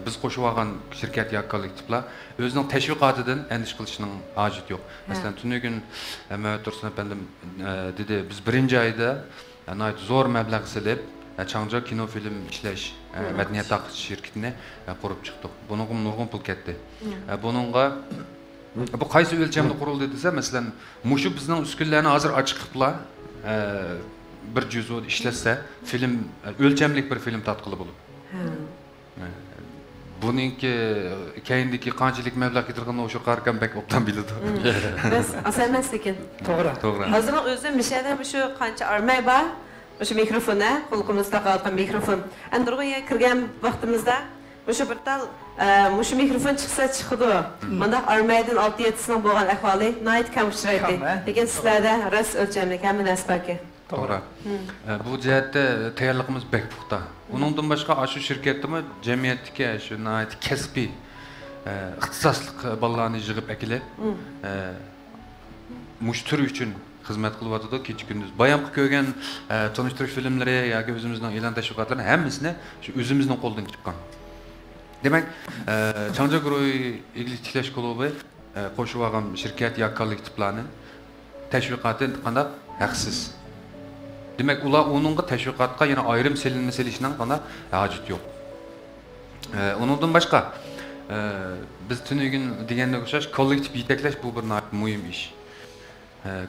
biz qo'shib olgan shirkat yoki kollektivlar o'zining tashviqotidan andish qilishning hojati yo'q. Masalan, tunugun Tursun efendim dedi, biz birinchi oyda zo'r mablag' silib Changja kino film ishlash madaniyat taqib shirkatini qurib chiqdik. Buningga nurg'un pul ketdi. Buningga bu qaysi o'lchamda qurildi desa, masalan, mushu bizning uskunlarni hozir ochiq qiliblar, bir juzu ishlatsa, film o'lchamlik bir film tadqiqli bo'ladi. Buningki keyindagi qanchalik mablag' ketirganini o'sha qarqam bak o'qdan biladi. Biz asan emas lekin. To'g'ri. Hozir o'zim mishada shu qancha armay bor, o'sha mikrofonni, qo'limizda qolgan mikrofon. Androidga kirgan vaqtimizda o'sha bir tal mushu mikrofon chiqsa chiqdi. Bunda armaydan 6-7 sinin bo'lgan ahvoli night kam uchraydi. Lekin sizlarda ras o'lchamlik ham nasbaki. To'g'ri. Bu jihatda tayyorligimiz bek puxta. Uningdan boshqa shu shirkatdami jamiyatga shu night kasbiy ixtisoslik bolalarni yig'ib akilib, mushturi uchun xizmat qilyotdi kecha kunduz. Bayamqi ko'rgan tanishtirish filmlari yoki o'zimizning e'lon tashviqotlari hammasini shu o'zimizning qo'ldan chiqqan. Demak, Changja guruhi iyilik tiklash klubi qo'shib olgan shirkat yoki kollektivlarning tashviqoti qanday haqsiz. Demek ular onunla teşviqatqa yana ayrım selinmesilishining bana hacet yok. Onundan başka biz tünügün degende o'xshash kollektiv yetaklash bu bir muhim ish.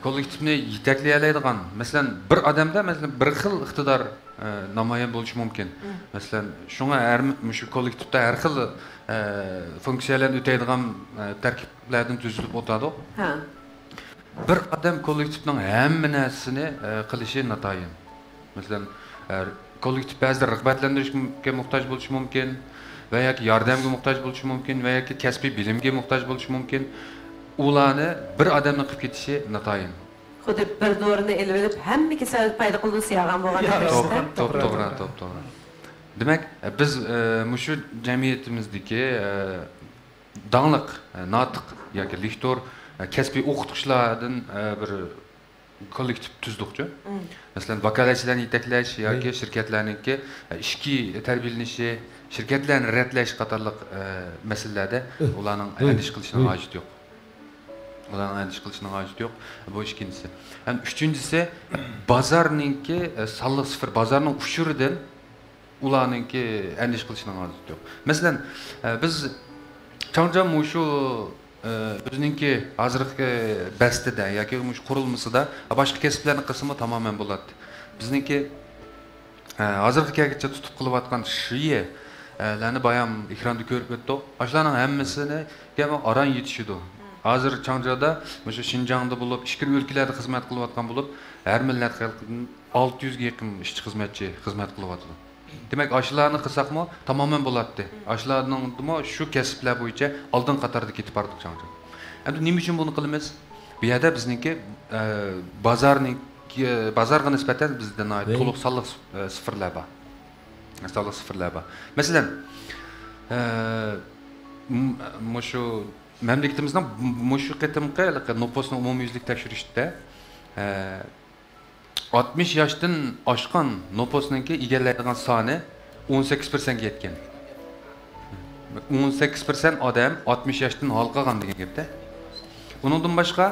Kollektivni yetaklayoladigan, masalan, bir odamda masalan bir xil iqtidor namoyon bo'lishi mumkin. Masalan, shunga shu kollektivda har xil funksiyalarni o'taydigan tarkiblardan tuzilib o'tadi. Bir odam kollektivning hamma narsasini qilishi notayin. Masalan, kollektiv ba'zida rag'batlantirishga muhtoj bo'lishi mumkin, va yoki yordamga muhtoj bo'lishi mumkin, va yoki kasbiy bilimga muhtoj bo'lishi mumkin. Ularni bir odamning qilib ketishi notayin. Xuddi bir dorini elib hamma kasallik paydo qiluvchi yag'an bo'lgan. To'g'ri. Demak, biz shu jamiyatimizdagi danglik, notiq yoki lektor, kasbiy o'qituvchilardan bir kollektiv tuzdiqchi. Masalan, vakolatchilarni yetaklash yoki shirkatlarningki ishki tarbiyalanishi, shirkatlarni ratlash qatorliq masalalarda ularning andish qilishining hojati yo'q. Ularning andish qilishining hojati yo'q. Bu ikkinchisi. Ham uchinchisi bozorningki soliq sifir, bozorning ushuridan ularningki andish qilishining hojati yo'q. Masalan, biz Changja shu o'zininki hozirgi bastida yoki shu qurilmasida boshqa kasblarning qismi tamoman bo'ladi. Bizningki hozirgi kagacha tutib qilayotgan shiye larni bayon ekranda ko'rib o'tdik. Ashlarning hammasini aran yetishidi. Hozir Changjada, shu Xinjiangda bo'lib, ishki o'lkalarda xizmat qilayotgan bo'lib, har millat xalqining 600 ga yaqin ishchi xizmatchi xizmat qilyapti. Demak, ashlarni qilsaqmi tamoman bo'ladi. Ashlarning shu kasblar bo'yicha oldin qatorda ketib bordik Changja. Endi nima uchun buni qilamiz? Bu yerda bizningki bozorga nisbatan bizda to'liq soliq sifirlar bor. Soliq sifirlar bor. Masalan, shu mamlakatimizning shu qatimqi nopusni umumyuzlik tekshirishda 60 yoshdan oshgan nopusninki egallaydigan soni 18% ga yetgan. 18% odam 60 yoshdan olqagan degan gapda. Bundan boshqa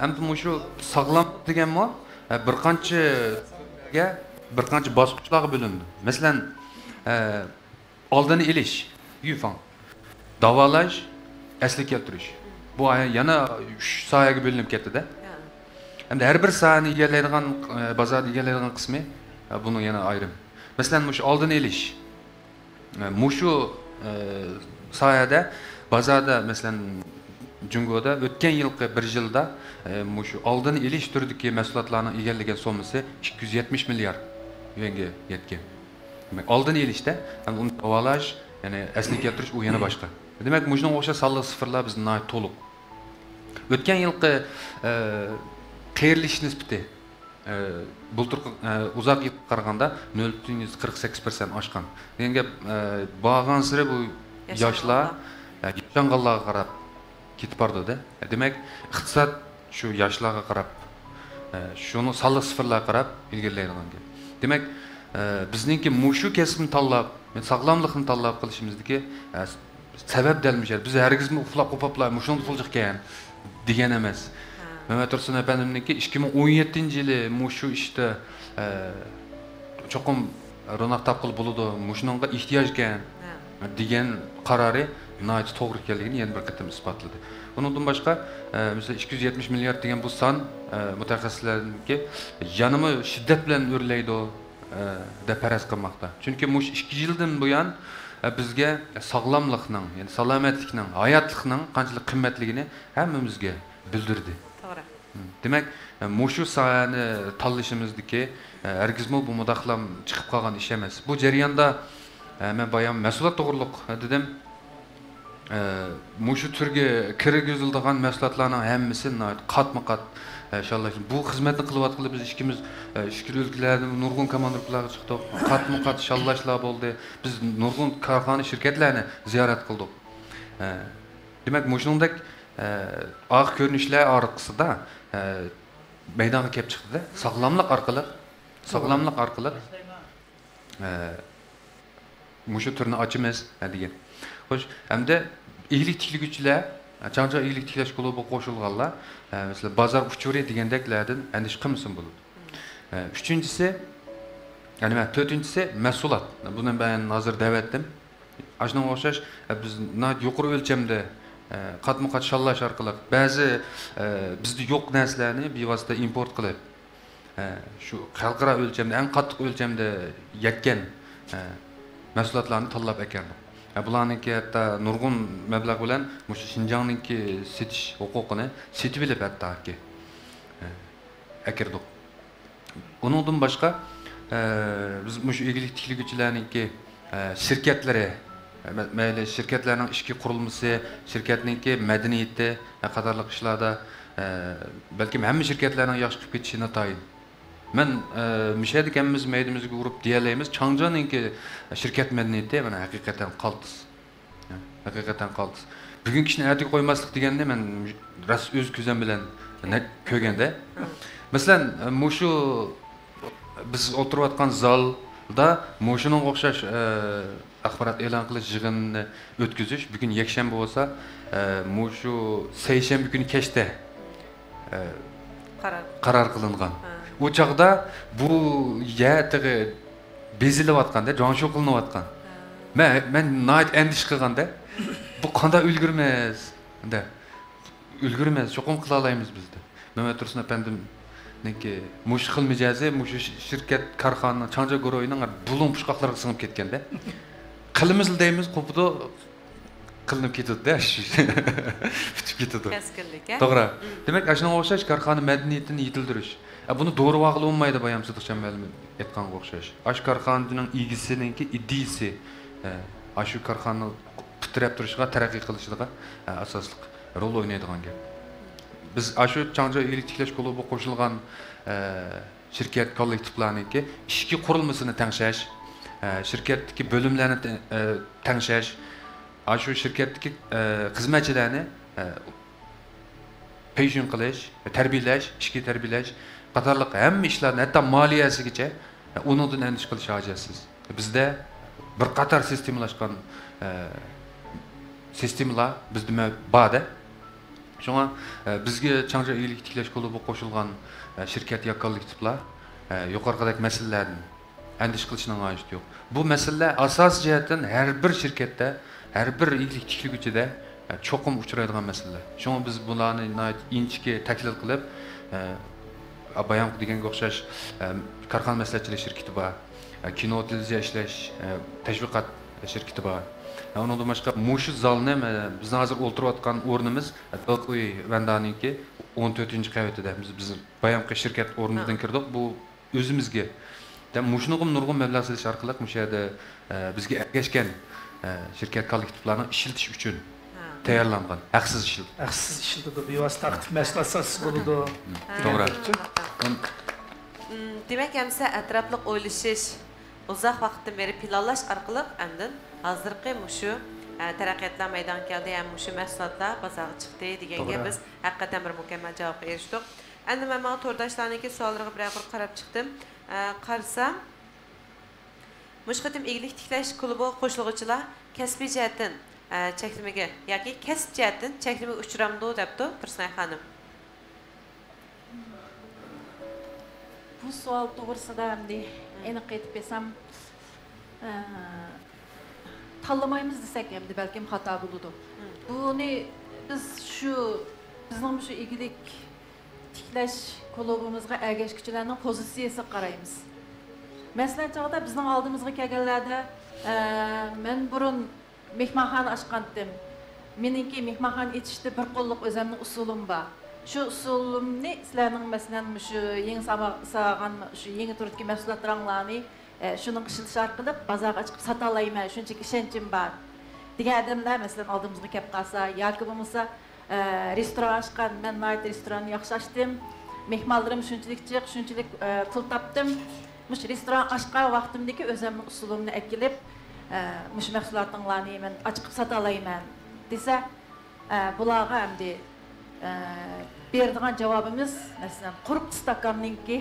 hamda shu sog'lom deganmi bir qancha bosqichlarga bo'lindi. Masalan, oldini olish, yufan, davolash, asli keltirish. Bu yana 3 sohaga bo'linib ketdi-da. Hamda har bir sohani egallaydigan, bozorni egallaydigan qismi buni yana ayrim. Masalan, shu oldini olish. Shu sohada bozorda masalan Jungoda o'tgan yilgi 1 yilda shu oldini olish turidagi mahsulotlarning egallagan so'masi 270 milliard yuanga yetgan. Demak, oldini olishda ham uni davolash, ya'ni asli keltirish u yana boshqa. Demak, shunga o'xshash soliq sifirlar bizning to'liq. O'tgan yilgi qiyirilish nisbati bultur uzoq yil qaraganda 0.48% oshgan. Degan gap borgan sari bu yoshlar yoshlanganlarga qarab ketib bordi-da. Demak, iqtisod shu yoshlarga qarab, shuni soliq sifirlarga qarab ilgarilaydigan gap. Demak, bizningki shu kasbni tanlab, sog'lomlikni tanlab qilishimizdagi sabab dalmishar. Biz hargizmi uxlab qoplar, shuni puljiq ekan degan emas. Mehmet Tursun efendimninki 2017-yili shu ishda cho'qim ro'naq topqil bo'ladi, shunga ehtiyoj ekan degan qarori nihoyat to'g'ri ekanligini yana bir qatam isbotladi. Bundan boshqa, mesela 270 milliard degan bu son mutaxassislarniki yanımı shiddat bilan o'rlaydi deb faraz qilmoqda. Chunki 2 yildan buyon bizga sog'lomlikning, ya'ni salomatlikning, hayotlikning qanchalik qimmatligini hammamizga bildirdi. To'g'ri. Demak, shu sohani tanlashimizdagi hargizmi bu mudahlam chiqib qolgan ish emas. Bu jarayonda men bayon mas'uliyat to'g'riliq dedim. Shu turga kirgiziladigan mahsulotlarning hammasi qatma-qat inshaalloh bu xizmatni qilyapmiz biz ikkimiz shukr o'lkalardan nurg'un komandorlarga chiqdik. Qatma-qat inshaallohlar bo'ldi. Biz nurg'un korxona shirkatlarni ziyorat qildik. Demak, shuningdek oq ko'rinishlar orqasida maydonga kelib chiqdi-da. Sog'lomlik orqali shu turni ochimiz degan. Xo'sh, hamda iyilik tikliguvchilar, Changja iyilik tiklash klubi qo'shilganlar, masalan, bozor uchuri degandeklardan andish qilmasin bo'ladi. Üçüncüsü, yani dördüncüsü mesulat. Bunu ben hazır devettim. Aşına okşaş, biz yukarı ölçemde katma-kat şallaş arkalık. Bazı bizde yok neslerini bir vasıta import kılıp, şu halkara ölçemde, en katlık ölçemde yetken mesulatlarını tanlap ekerdim. Bularninki hatta nurgun meblağ bilen muş Şinjan'ınki setiş hukukunu seti bilip hatta ki ekerdik. Onundan başka biz muş ilgilik tikilgüçülerinki şirketlere, meyli şirketlerin işki kurulması, şirketninki medeniyeti, kadarlık işlarda belki hem şirketlerin yaxşı çıkıp ketişine tayin. Men müşahede kemimiz meydimizge grup diyeleyimiz, Çangjan'ınki şirket medeniyeti men hakikaten kaltız. Hakikaten kaltız. Bugün kişinin erteki koymaslık degende men ras öz küzen bilen kögende. Mesela muşu biz oturup atkan zalda muşunun okşaş akbarat elan kılıç jığınını ötküzüş. Bugün yekşembe olsa muşu seyşembe günü keşte karar kılıngan. O çağda bu yatığı bezilip atkan, canşo kılınıp atkan. Men nait endiş kılganda, bu kanda ülgürmez. Ülgürmez, çokum kıla alayımız bizde. Mehmet Tursun efendim neki muş kılmayacağızı, muş şirket karxanı, Çangja Goroy'un bulun puşkakları sınıp ketkende. Kılımız deyimiz kopudu kılınıp ketedi de. Bütüp ketedi. Keskinlik, Doğru. Demek aşına okşaş karxanı medeniyetini yitildiriş. Bunu doğru vaqılı olmaydı bayamsızlıkça məlum etkan okşaş. Aş karxanının ilgisininki idisi aşı karxanı pütürep duruşuğa, terakki kılışıға asaslık rol oynaydıgan gep. Biz aşı Çangja İyilik Tikleş Klubu koşulgan şirket kollektiflarınki işki kurulmasını tengshash, şirketdeki bölümlerini tengshash, aşı şirketdeki hizmetçilerini peşin qilish, tarbiyalash, ishga tarbiyalash qatorliq hamma ishlarni hatto moliyasigacha undan andish qilish hojasiz. Bizda bir qator sistemlashgan sistemalar bizda bor. Şuna bizga Çangja İyilik Tikleş Klubu qo'shilgan şirket ya kollektivlar yuqorqidagi masalalarni andish qilishning hojati yo'q. Bu masalalar asos jihatdan har bir shirkatda, har bir iyilik tikligüchida cho'qim uchraydigan masalalar. Şuna biz bularni inchga taklif qilib, bayon deganga o'xshash korxona maslahatchilik shirkati bor, kino televiziya ishlash tashviqot shirkati bor. Ondan başqa mushu zalni biz hozir o'tirayotgan o'rnimiz Dalquy Vandaniki 14-qavatida biz bayamqi shirkat o'rnidan kirdik. Bu o'zimizga mushunig'im nurg'un mablag' solish orqali mushu yerda bizga ergashgan shirkat kollektivlarini ishiltish uchun tayyorlangan. Haqsiz ishil. Haqsiz ishildi, bevosita aktiv mas'ulasiz bo'ldi. To'g'ri. Demak, hamsa atrofli o'ylashish, uzoq vaqtdan beri planlash orqali andin hozirgi mushu taraqqiyotlar maydonga keldi, ham mushu mahsulotlar bozorga chiqdi deganga biz haqiqatan bir mukammal javobga erishdik. Endi men mana to'rdoshlarniki savollariga bir qarab chiqdim. Qarasam, mush qatim Iyilik Tiklash klubi qo'shiluvchilar kasbiy jihatdan cheklamaga yoki kasb jihatdan cheklamaga uchramdi debdi Tursunay xonim. Bu savol to'g'risida endi aniq aytib bersam, tanlamaymiz desek endi balkim xato bo'ladi. Buni biz bizning shu Iyilik Tiklash klubimizga ergashuvchilarning pozitsiyasiga qaraymiz. Masalan, chog'da bizning oldimizga kelganlarda men burun mehmonxona ochgandim. Meningki mehmonxona etishda bir qo'lliq o'zimning usulim bor. Shu usulimni sizlarning masalan shu yangi sog'an shu yangi turdagi mahsulotlarni shuning ishilishi orqali bozorga chiqib sota olayman, shunchaki ishonchim bor degan odamlar masalan oldimizga kelib qolsa yoki bo'lmasa restoran ochgan, men nayt restoranni yaxshi ochdim, mehmonlarim shunchalik jiq, shunchalik pul topdim, mush restoran ochgan vaqtimdagi o'zimning usulimni akilib mush mahsulotlarni men ochib sota olayman desa, bularga endi beradigan javobimiz masalan quruq stakanninki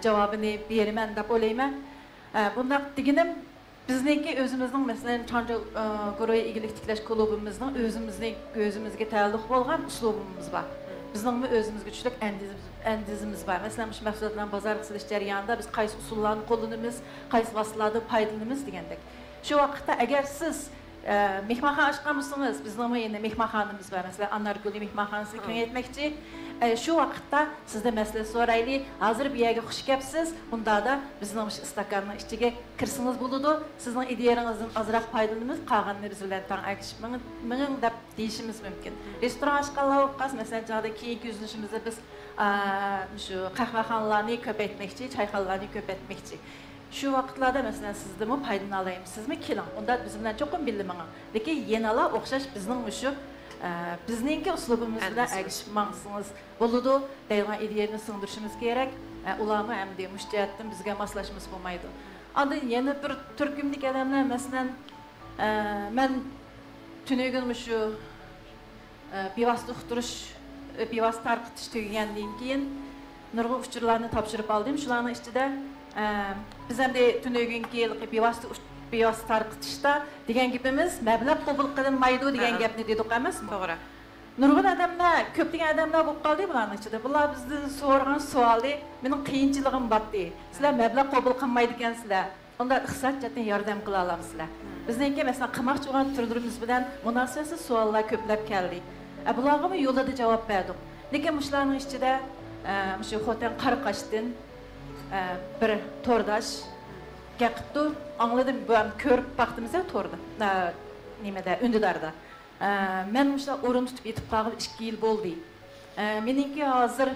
javobini beraman deb o'ylayman. Bundaq deganim bizniki o'zimizning masalan Çangja Goroy Iyilik Tiklash klubimizning o'zimizga taalluq bo'lgan uslubimiz bor. bizning o'zimiz güçlük endizimiz var. Mesela şu mahsulotlarni bozor qilish jarayonida biz qaysi usullarni qo'llanamiz, qaysi vositalarni foydalanamiz degandek. Shu vaqtda agar siz mehmonxona ochgan bo'lsangiz, bizning yana mehmonxonamiz var. Mesela Anarguli mehmonxonasini kengaytmoqchi. Shu vaqtda sizda masala so'rayli. Hozir bu yerga xush kelibsiz. Bunda da bizning istakanning ichiga kirsangiz bo'ladi. Sizning ideyangizdan ozroq foydalanamiz. Qolganini biz bilan tang akishib ming deb deyishimiz mumkin. Restoran ochganlar o'qas, masalan, joyda keyingi yuzlashimizda biz shu qahvaxonalarni ko'paytmoqchi, choyxonalarni ko'paytmoqchi. Şu vaqtlarda mesela sizde mi foydalanalayapsizmi? Keling, unda biz bilan cho'qim bildiring. Lekin yanala o'xshash bizning shu bizningki uslubimiz bilan ergishib maqsangiz bo'ladi. Deyilgan ideyani singdirishimiz kerak. Ularni ham de müştiyatdan bizga moslashimiz bo'lmaydi. Anda yana bir turkumlik odamlar masalan men tunugun shu bevosita uqtirish, bevosita tarqitish tugagandan keyin nurg'un uchurlarni topshirib oldim. Shularning ichida biz ham de tunugunki bevosita tarqitishda degan gapimiz mablag' qabul qilinmaydi degan gapni dedik emasmi? To'g'ri. Nurg'un odamlar, ko'pgina odamlar bo'lib qoldi bularning ichida. Bular bizdan so'ragan savoli, mening qiyinchiligim bordi. Sizlar mablag' qabul qilmaydi ekansizlar. Unda iqtisodiyotdan yordam qila olamsizlar. Bizningki masalan qilmoqchi bo'lgan turlarimiz bilan munosabatsiz savollar ko'plab keldi. Bularga yo'lda javob berdik. Lekin shularning ichida shu Xotan Qaraqashdan bir to'rdosh gapdi. Anladım, bu ham ko'rib vaqtimizda to'rda. Nimada, Undidarda. Men o'sha o'rin tutib yetib qolib 2 yil bo'ldi. Meningki hozir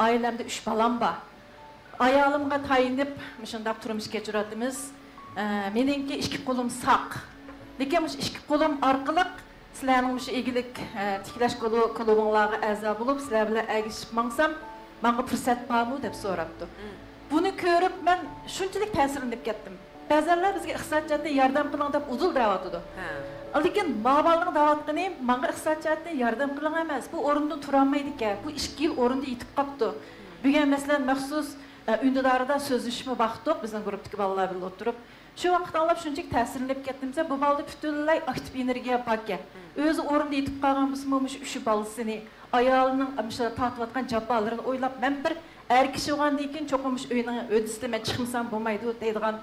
oilamda 3 balam bor. Ayolimga tayinib shunday turmush kechiryapmiz. Meningki 2 qo'lim saq. Lekin o'sha 2 qo'lim orqali sizlarning o'sha egilik tiklash klubinglarga a'zo bo'lib, sizlar bilan ergishib mangsam, menga fursat bormi deb so'rabdi. Buni ko'rib men shunchalik ta'sirlanib ketdim. Ba'zanlar bizga iqtisodiyotda yordam qiling deb uzul da'vatidi. Lekin ma'balning da'vatini menga iqtisodiyotda yordam qiling emas. Bu o'rinda tura olmaydi ekan. Bu 2 yil o'rinda yetib qoldi. Bugun masalan maxsus Undidarda so'zlashma vaqtda bizning guruhdagi bolalar bilan o'tirib, shu vaqtda olib shunchalik ta'sirlanib ketdimsa, bu balda butunlay aktiv energiya bor ekan. O'zi o'rinda yetib qolgan bo'lsa, shu bolasini, ayolining o'sha tortayotgan jabolarini o'ylab, men bir er kishi bo'lgandan keyin cho'qimish uyning o'disida chiqmasam bo'lmaydi deydigan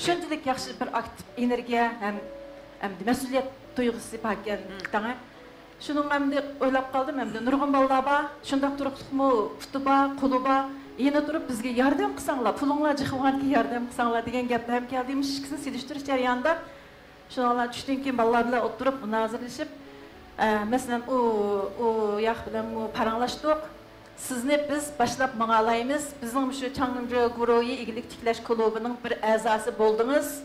shunchalik yaxshi bir aktiv energiya ham mas'uliyat tuyg'usi bor ekan. Shuning ham o'ylab qoldim, hamda nurg'un bolalar bor, shundoq turibmi, puti bor, qo'li bor, yana turib bizga yordam qilsanglar, pulinglar jiqilganki yordam qilsanglar degan gaplar ham keldimiz. Ikkisini selishtirish jarayonida shunlar tushdan keyin bolalar bilan o'tirib munozirlashib, masalan u yoq bilan paranglashdik. Sizni biz başlap mağalayımız, bizim şu Çangırı Guruyi İgilik Tiklaş Klubu'nun bir a'zosi bo'ldingiz.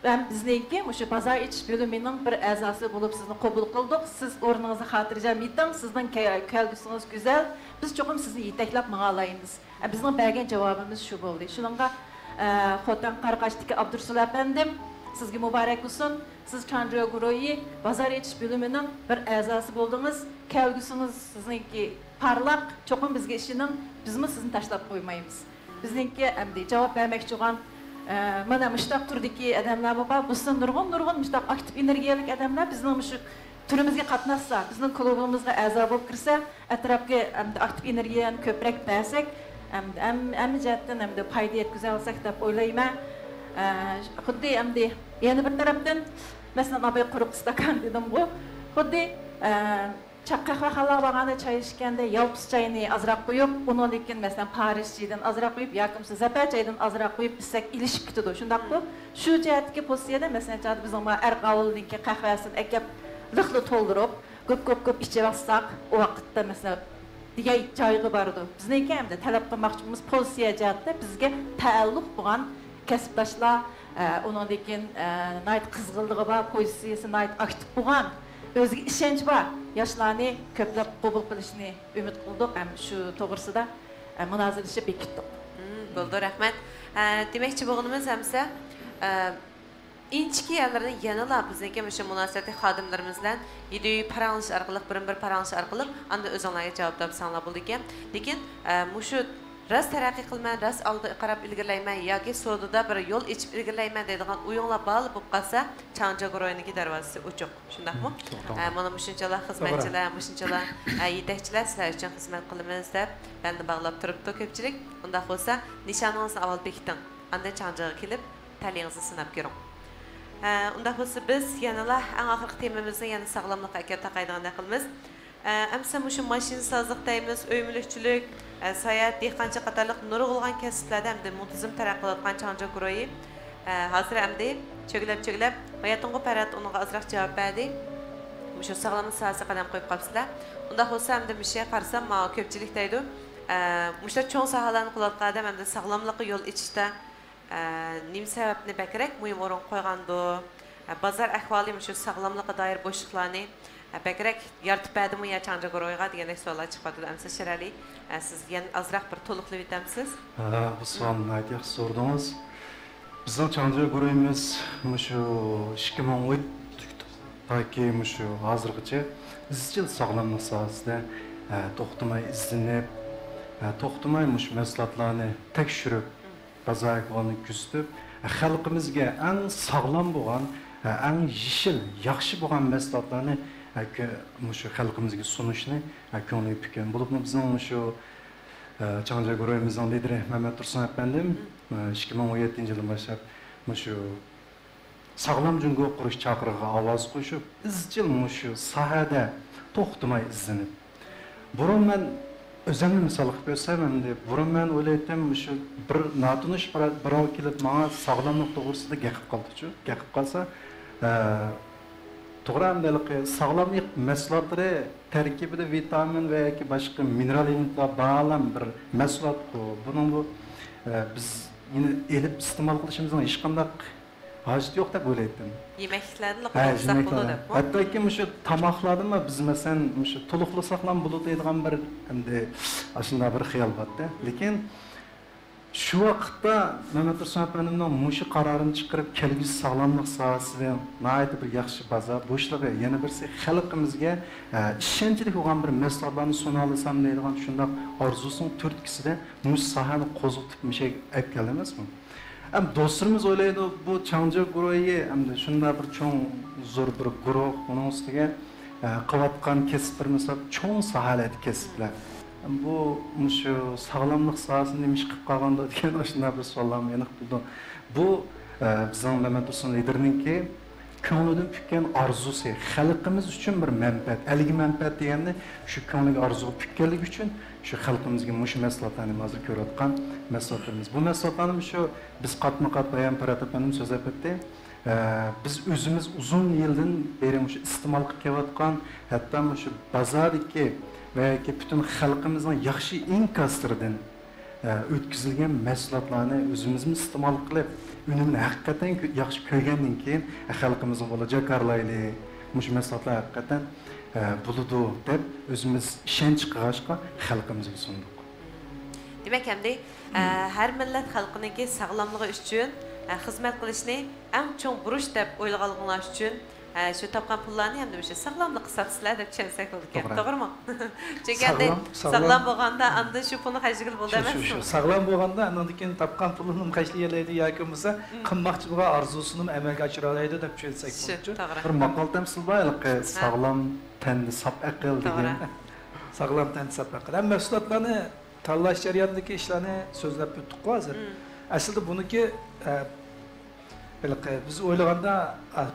Ben bizniki şu pazar iç bölümünün bir a'zosi bulup sizni qabul qildik. Siz o'rningizni xotirjam eting, sizning kelgusiniz güzel. Biz çoxum sizni yetaklab mağalayımız. Bizning bergan javobimiz shu bo'ldi. Shuningga Xotan Qaraqashdagi Abdursul apandim, sizga muborak bo'lsin. Siz Çangırı Guruyi pazar iç bölümünün bir a'zosi bo'ldingiz. Kelgusiniz sizniki parlaq, çoxum bizga ishinin, bizmi sizni tashlab qo'ymaymiz. Bizningki endi javob bermoqchi bo'lgan mana mushtaq turdagi odamlar bor. Bizning nurg'un mushtaq aktiv energiyalik odamlar bizning shu turimizga qatnashsa, bizning klubimizga a'zo bo'lib kirsa, atrofga aktiv energiyani ko'proq bersak, endi jihatdan endi foyda yetkaza olsak deb o'ylayman. Xuddi endi yana bir tarafdan masalan abay quruq stakan dedim-ku. Xuddi qahvaxonalar bag'anda choy ichganda yolpis choyni azroq qo'yib, uni lekin masalan Paris choydan azroq qo'yib, yoki zafar choydan azroq qo'yib ichsak ilishib ketadi. Shundaqmi? Shu jihatga pozitsiyada masalan bizning Arqavulninki qahvasini akab liqli to'ldirib, ko'p ichib olsak, u vaqtda masalan degan choyga bordi. Bizniki hamda talab qilmoqchimiz pozitsiya jihatda bizga taalluq bo'lgan kasbdoshlar, uning lekin nayt qizg'inligi bor, pozitsiyasi nayt aktiv bo'lgan o'ziga ishonch bor yoshlarni ko'plab qabul qilishni umid qildik. Ham shu to'g'risida munozirlashib bekitdik. Bo'ldi, rahmat. Demakchi bo'lganimiz hamsa inchki yerlarni yanala bizniki o'sha munosabatli xodimlarimiz bilan video paranglish orqali, bir paranglish orqali anda o'zinglarga javob topsanglar bo'ldi ekan. Lekin shu ras taraqqiy qilman, ras oldi qarab ilgirlayman yoki sodada bir yo'l ichib ilgirlayman deydigan o'yinlar bog'li bo'lib qolsa, Changjagroyniki darvozasi ochiq. Shundaqmi? Mana shunchalar xizmatchilar, shunchalar yetakchilar sizlar uchun xizmat qilamiz deb belni bog'lab turibdi ko'pchilik. Unda bo'lsa, nishoningizni avval bekiting. Anda Changjaga kelib, talingizni sinab ko'ring. Unda bo'lsa biz yanalar eng oxirgi temamizni yana sog'lomlikqa aka taqaydigan qilamiz. Amsa shu mashina sozliq deymiz, uy mulkchilik, sayat, dehqonchi qatorliq nurg'ulg'an kasblarda hamda muntazam taraqqiyot qilayotgan Changjagroyi hozir hamda cho'glab hayotingga parat unga ozroq javob berdi. Shu sog'lomlik sohasiga qadam qo'yib qolibsizlar. Unda bo'lsa hamda bir şey qarsam, ko'pchilik deydi, mushta cho'ng sohalarni qilayotgan odam hamda sog'lomlikqa yo'l ichishda nim sababni bakrak muhim o'rin qo'ygandi. Bozor ahvoli shu sog'lomlikqa doir bo'shliqlarni bakrak yaratib berdimi ya Changjagroyga degandek savollar chiqadi. Amsa Sherali, siz yana azroq bir to'liqlab o'tamsiz? Bu savolni aytib so'radingiz. Bizning Changjagroyimiz shu 2010 yoki shu hozirgacha izchil sog'lomlik sohasida to'xtamay izlanib, to'xtamay mahsulotlarni tekshirib, bozor ahvolini kuzatib, xalqimizga eng sog'lom bo'lgan, eng yashil, yaxshi bo'lgan mahsulotlarni shu xalqimizga sunishni ko'ngil fikrim bo'lib, bizning shu Changjagroyimizning lideri Mehmet Tursun efendim 2017-yildan boshlab shu sog'lom jungo qurish chaqirig'iga ovoz qo'shib, izchil shu sohada to'xtamay izlanib. Burun men o'zimni misol qilib ko'rsam, endi burun men o'ylaydim, shu bir notunish birov kelib menga sog'lomlik to'g'risida gapirib qoldi-chu. Gapirib qolsa, to'g'ri hamdaligi sog'lomlik mahsulotlari tarkibida vitamin va yoki boshqa mineral elementlar ba'lam bir mahsulot bu. Buning bu biz yine elib iste'mol qilishimizning hech qanday hojat yo'q deb o'ylaydim. Yemeklarni qilsak bo'ladi deb. Hattoki shu tomoqlarni biz masalan shu to'liqlasak ham bo'ladi degan bir endi shunday bir xiyol bor-da. Lekin shu vaqtda Mehmet Tursun efendimning mushu qarorini chiqarib kelgusi sog'lomlik sohasida nihoyatda bir yaxshi baza bo'shligi, yana birsi xalqimizga ishonchli bo'lgan bir mahsulotlarni suna olsam deydigan shunday orzusining turtkisida mush sohani qo'zg'atib mishay olib keldi emasmi? Do'stlarimiz o'ylaydi, bu Changjagroyi hamda shunday bir cho'ng zo'r bir guruh, uning ustiga qilayotgan kasblar misol cho'ng sohalarda kasblar. Bu shu sog'lomlik sohasini nima ish qilib qolganda degan shunday bir savollarni aniq bildim. Bu bizning Mehmet Tursun lideriningki ko'nglidan pukkan orzusi, xalqimiz uchun bir manfaat, aligi manfaat deganda shu ko'ngliga orzu pukkanlik uchun shu xalqimizga mush mahsulotlarni hozir ko'rayotgan mahsulotlarimiz. Bu mahsulotlarni shu biz qatma-qat bayon paratib so'zlab o'tdi. Biz o'zimiz uzun yildan beri shu iste'mol qilib kelayotgan, hatto shu bozordagi va yoki butun xalqimizning yaxshi inkastoridan o'tkazilgan mahsulotlarni o'zimiz iste'mol qilib, unumni haqiqatan yaxshi ko'rgandan keyin xalqimizning bo'lajak arlayli mush mahsulotlar haqiqatan buludu deb o'zimiz ishonch qilg'ashqa xalqimizga sundik. Demak, endi har millat xalqiningki sog'lomligi uchun xizmat qilishni eng cho'ng buruch deb o'ylaganlar uchun shu topgan pullarni ham shu sog'lomlik hisobsizlar deb tushunsak bo'ladi ekan, to'g'rimi? Chunki endi sog'lom bo'lganda anda shu pulni xarjlagil bo'ldi emasmi? Shu sog'lom bo'lganda andan keyin topgan pulini xarjlaydi yoki bo'lmasa qilmoqchi bo'lgan orzusini amalga oshira oladi deb tushunsak bo'ladi. Bir maqol tamsil borki, sog'lom tanda sop aql degan. Sog'lom tanda sop aql. Ham mahsulotlarni tanlash jarayonidagi ishlarni so'zlab o'tdik hozir. Aslida buniki biz o'ylaganda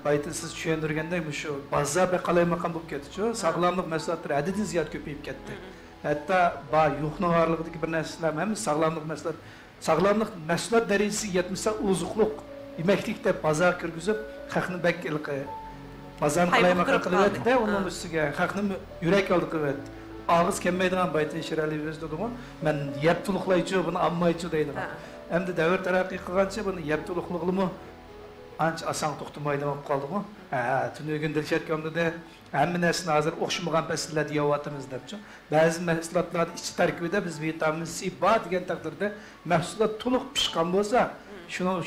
baytni siz tushuntirgandek shu bozor qalaymaqan bo'lib ketdi-ku. Sog'lomlik mahsulotlari adadidan ziyod ko'payib ketdi. Hatto yo'qning orlig'idagi bir narsalar ham sog'lomlik mahsulot, sog'lomlik mahsulot darajasiga yetmasa ozuqliq yemaklik deb bozor kirgizib, xalqni bakilqi bozorni qalaymaqan qilib-da, uning ustiga xalqni yurak oldi qilib, og'iz kelmaydigan baytni shirali o'zdimi? Men yeb to'liqlaychi, buni olmaychi deydigan. Endi davr taraqqiy qilgancha buni yeb to'liqligimi ancha oson to'xtamaydi bo'lib qoldimi? Tunugin Dilshatkamda hamma narsani hozir o'xshamagan fasllarda yeyapmiz debchi. Ba'zi mahsulotlarning ichki tarkibida biz vitamin C bor degan taqdirda mahsulot to'liq pishgan bo'lsa,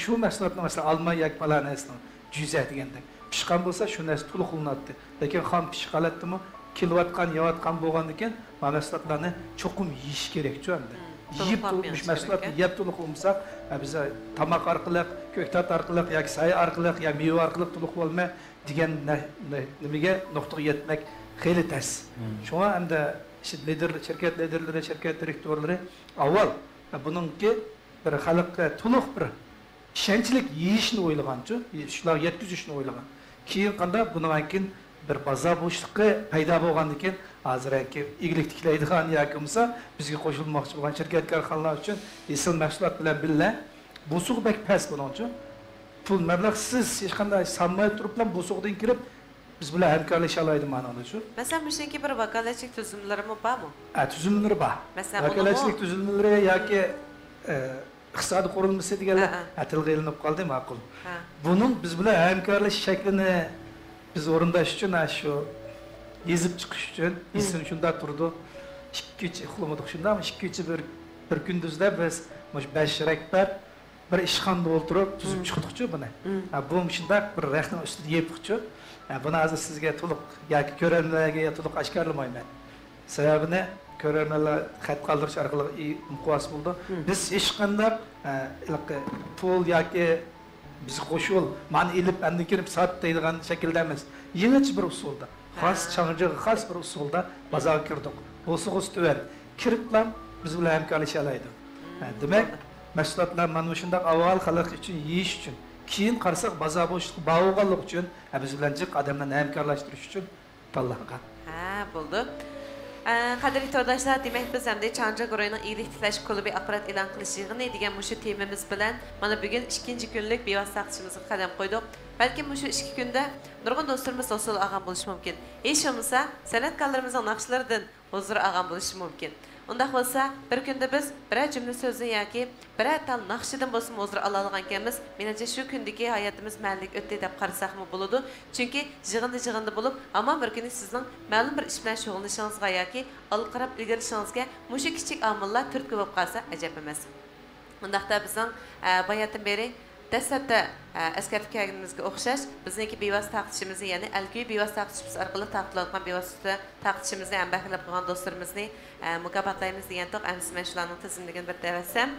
shu mahsulotni masalan olma yoki falan narsani juza degandek pishgan bo'lsa, shu narsa to'liq qilinadi. Lekin xam pishqalatdimi, kilovatgan, yeyotgan bo'lgandan keyin mahsulotlarni cho'qim yeyish kerak-ku endi. yiyip tutulmuş mahsulotni yeb to'liq olmasak, biz tomoq orqali, ko'ktat orqali yoki soya orqali yoki meva orqali to'liq bo'lmay degan nimaga nuqtaga yetmak xeyli tez. Shunga hamda şirket liderleri, şirket direktörleri avval bununki bir xalqqa to'liq bir ishonchlik yeyishni o'ylaganchu, shular yetkazishni o'ylagan. Keyin qanda bundan keyin bir bozor bo'shliqi paydo bo'lgandan keyin hozirgi ig'lik tiklaydigan yoki bo'lsa bizga qo'shilmoqchi bo'lgan shirkat korxonalar uchun esil mahsulot bilan birga bu suq bek past bo'lganchu. Pul mablag' siz hech qanday sanmay turib bilan bu suqdan kirib biz bilan hamkorlasha oladi ma'noda shu. Masalan, shuniki bir vakolatchilik tuzumlari bormi? Tuzumlari bor. Vakolatchilik tuzumlari yoki iqtisodiy qurilmasi deganlar tilga ilinib qoldi, ma'qul. Buning biz bilan hamkorlashish shaklini biz o'rindash uchun shu yezib chiqish uchun isim shunda turdi. 2-3 uxlamadik shundami? 2-3 bir kunduzda biz 5 rahbar bir ishxonada o'tirib tuzib chiqdikchu buni. Bu shunday bir rahna ustida yepikchu. Buni hozir sizga to'liq yoki ko'rganlarga to'liq oshkorlamayman. Sababini ko'rganlar xat qoldirish orqali imqos bo'ldi. Biz hech qanday pul yoki biz qo'shul, mani ilib endi kirib sot deydigan shaklda emas. Yangicha bir usulda, xos Changjiga xos bir usulda bozorga kirdik. Bo'sig'iz tuvan kiriblar biz bilan hamkorlasha oladi. Demak, mahsulotlar mana shunday avval xalq uchun yeyish uchun keyin qarasak bozor bo'shliq bağlanganlik uchun biz bilan jiq odamlarni hamkorlashtirish uchun tanlangan. Bo'ldi. Qadrli tordashlar, demak biz hamda Changja Guroyning iyilik tiklash klubi axborot e'lon qilish yig'ini degan mushu temamiz bilan mana bugun 2-chi kunlik bevosita taqdimimizga qadam qo'ydik. Balki mushu 2 kunda nurg'un do'stlarimiz hosil olgan bo'lishi mumkin. Hech bo'lmasa san'atkorlarimizning naqshlaridan huzur olgan bo'lishi mumkin. Unda bo'lsa bir kunda biz biror jumla so'zni yoki biror tal naqshidan bo'lsin huzur ola olgan ekanmiz. Menimcha shu kundagi hayotimiz ma'nilik o'tdi deb qarasaqmi bo'ladi. Chunki yig'inda bo'lib, ammo bir kuni sizning ma'lum bir ish bilan shug'ullanishingizga yoki olib qarab ilgarishingizga mushu kichik omillar turtki bo'lib qolsa ajab emas. Undaqda bizning bayatdan beri dastlabda askarlik kelganimizga o'xshash bizniki bevosita taqdishimizni, ya'ni alkuy bevosita taqdishimiz orqali taqdilayotgan bevosita taqdishimizni ham bahlab qilgan do'stlarimizni mukofotlaymiz degan to'q amsman shularning tizimligini bir davatsam.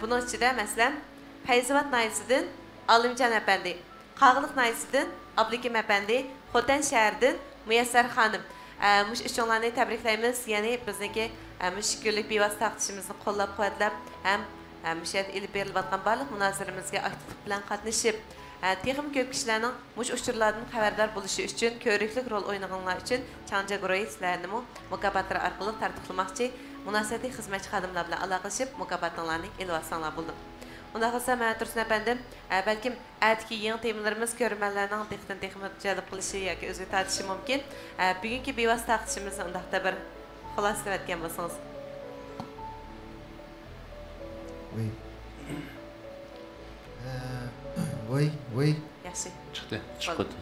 Buning ichida masalan Fayzovat naisidan Olimjon apandi, Qog'liq naisidan Ablikim apandi, Xotan shahridan Muyassar xonim. Mush ishonlarni tabriklaymiz. Ya'ni bizniki mush kunlik bevosita taqdishimizni qo'llab-quvvatlab ham müşahede ilib berilayotgan barliq munozaratimizga aktivlik bilan qatnashib, texnik ko'p kishilarning mush uchurlardan xabardor bo'lishi uchun, ko'rikli rol o'ynaganlar uchun Changja Guroy sizlarni mukofotlar orqali tartiblamoqchi, munosabatli xizmatchi xodimlar bilan aloqalashib, mukofotlarni elib olsanglar bo'ldi. Unda qilsa, men Tursun apandim, balkim atki yangi temalarimiz ko'rmanlarning diqqatini texnik jalb qilishi yoki o'zga tortishi mumkin. Bugungi bevosita taqdishimizni undaqda bir xulosalab o'tgan bo'lsangiz. Voy. Yaxshi. Chiqdi.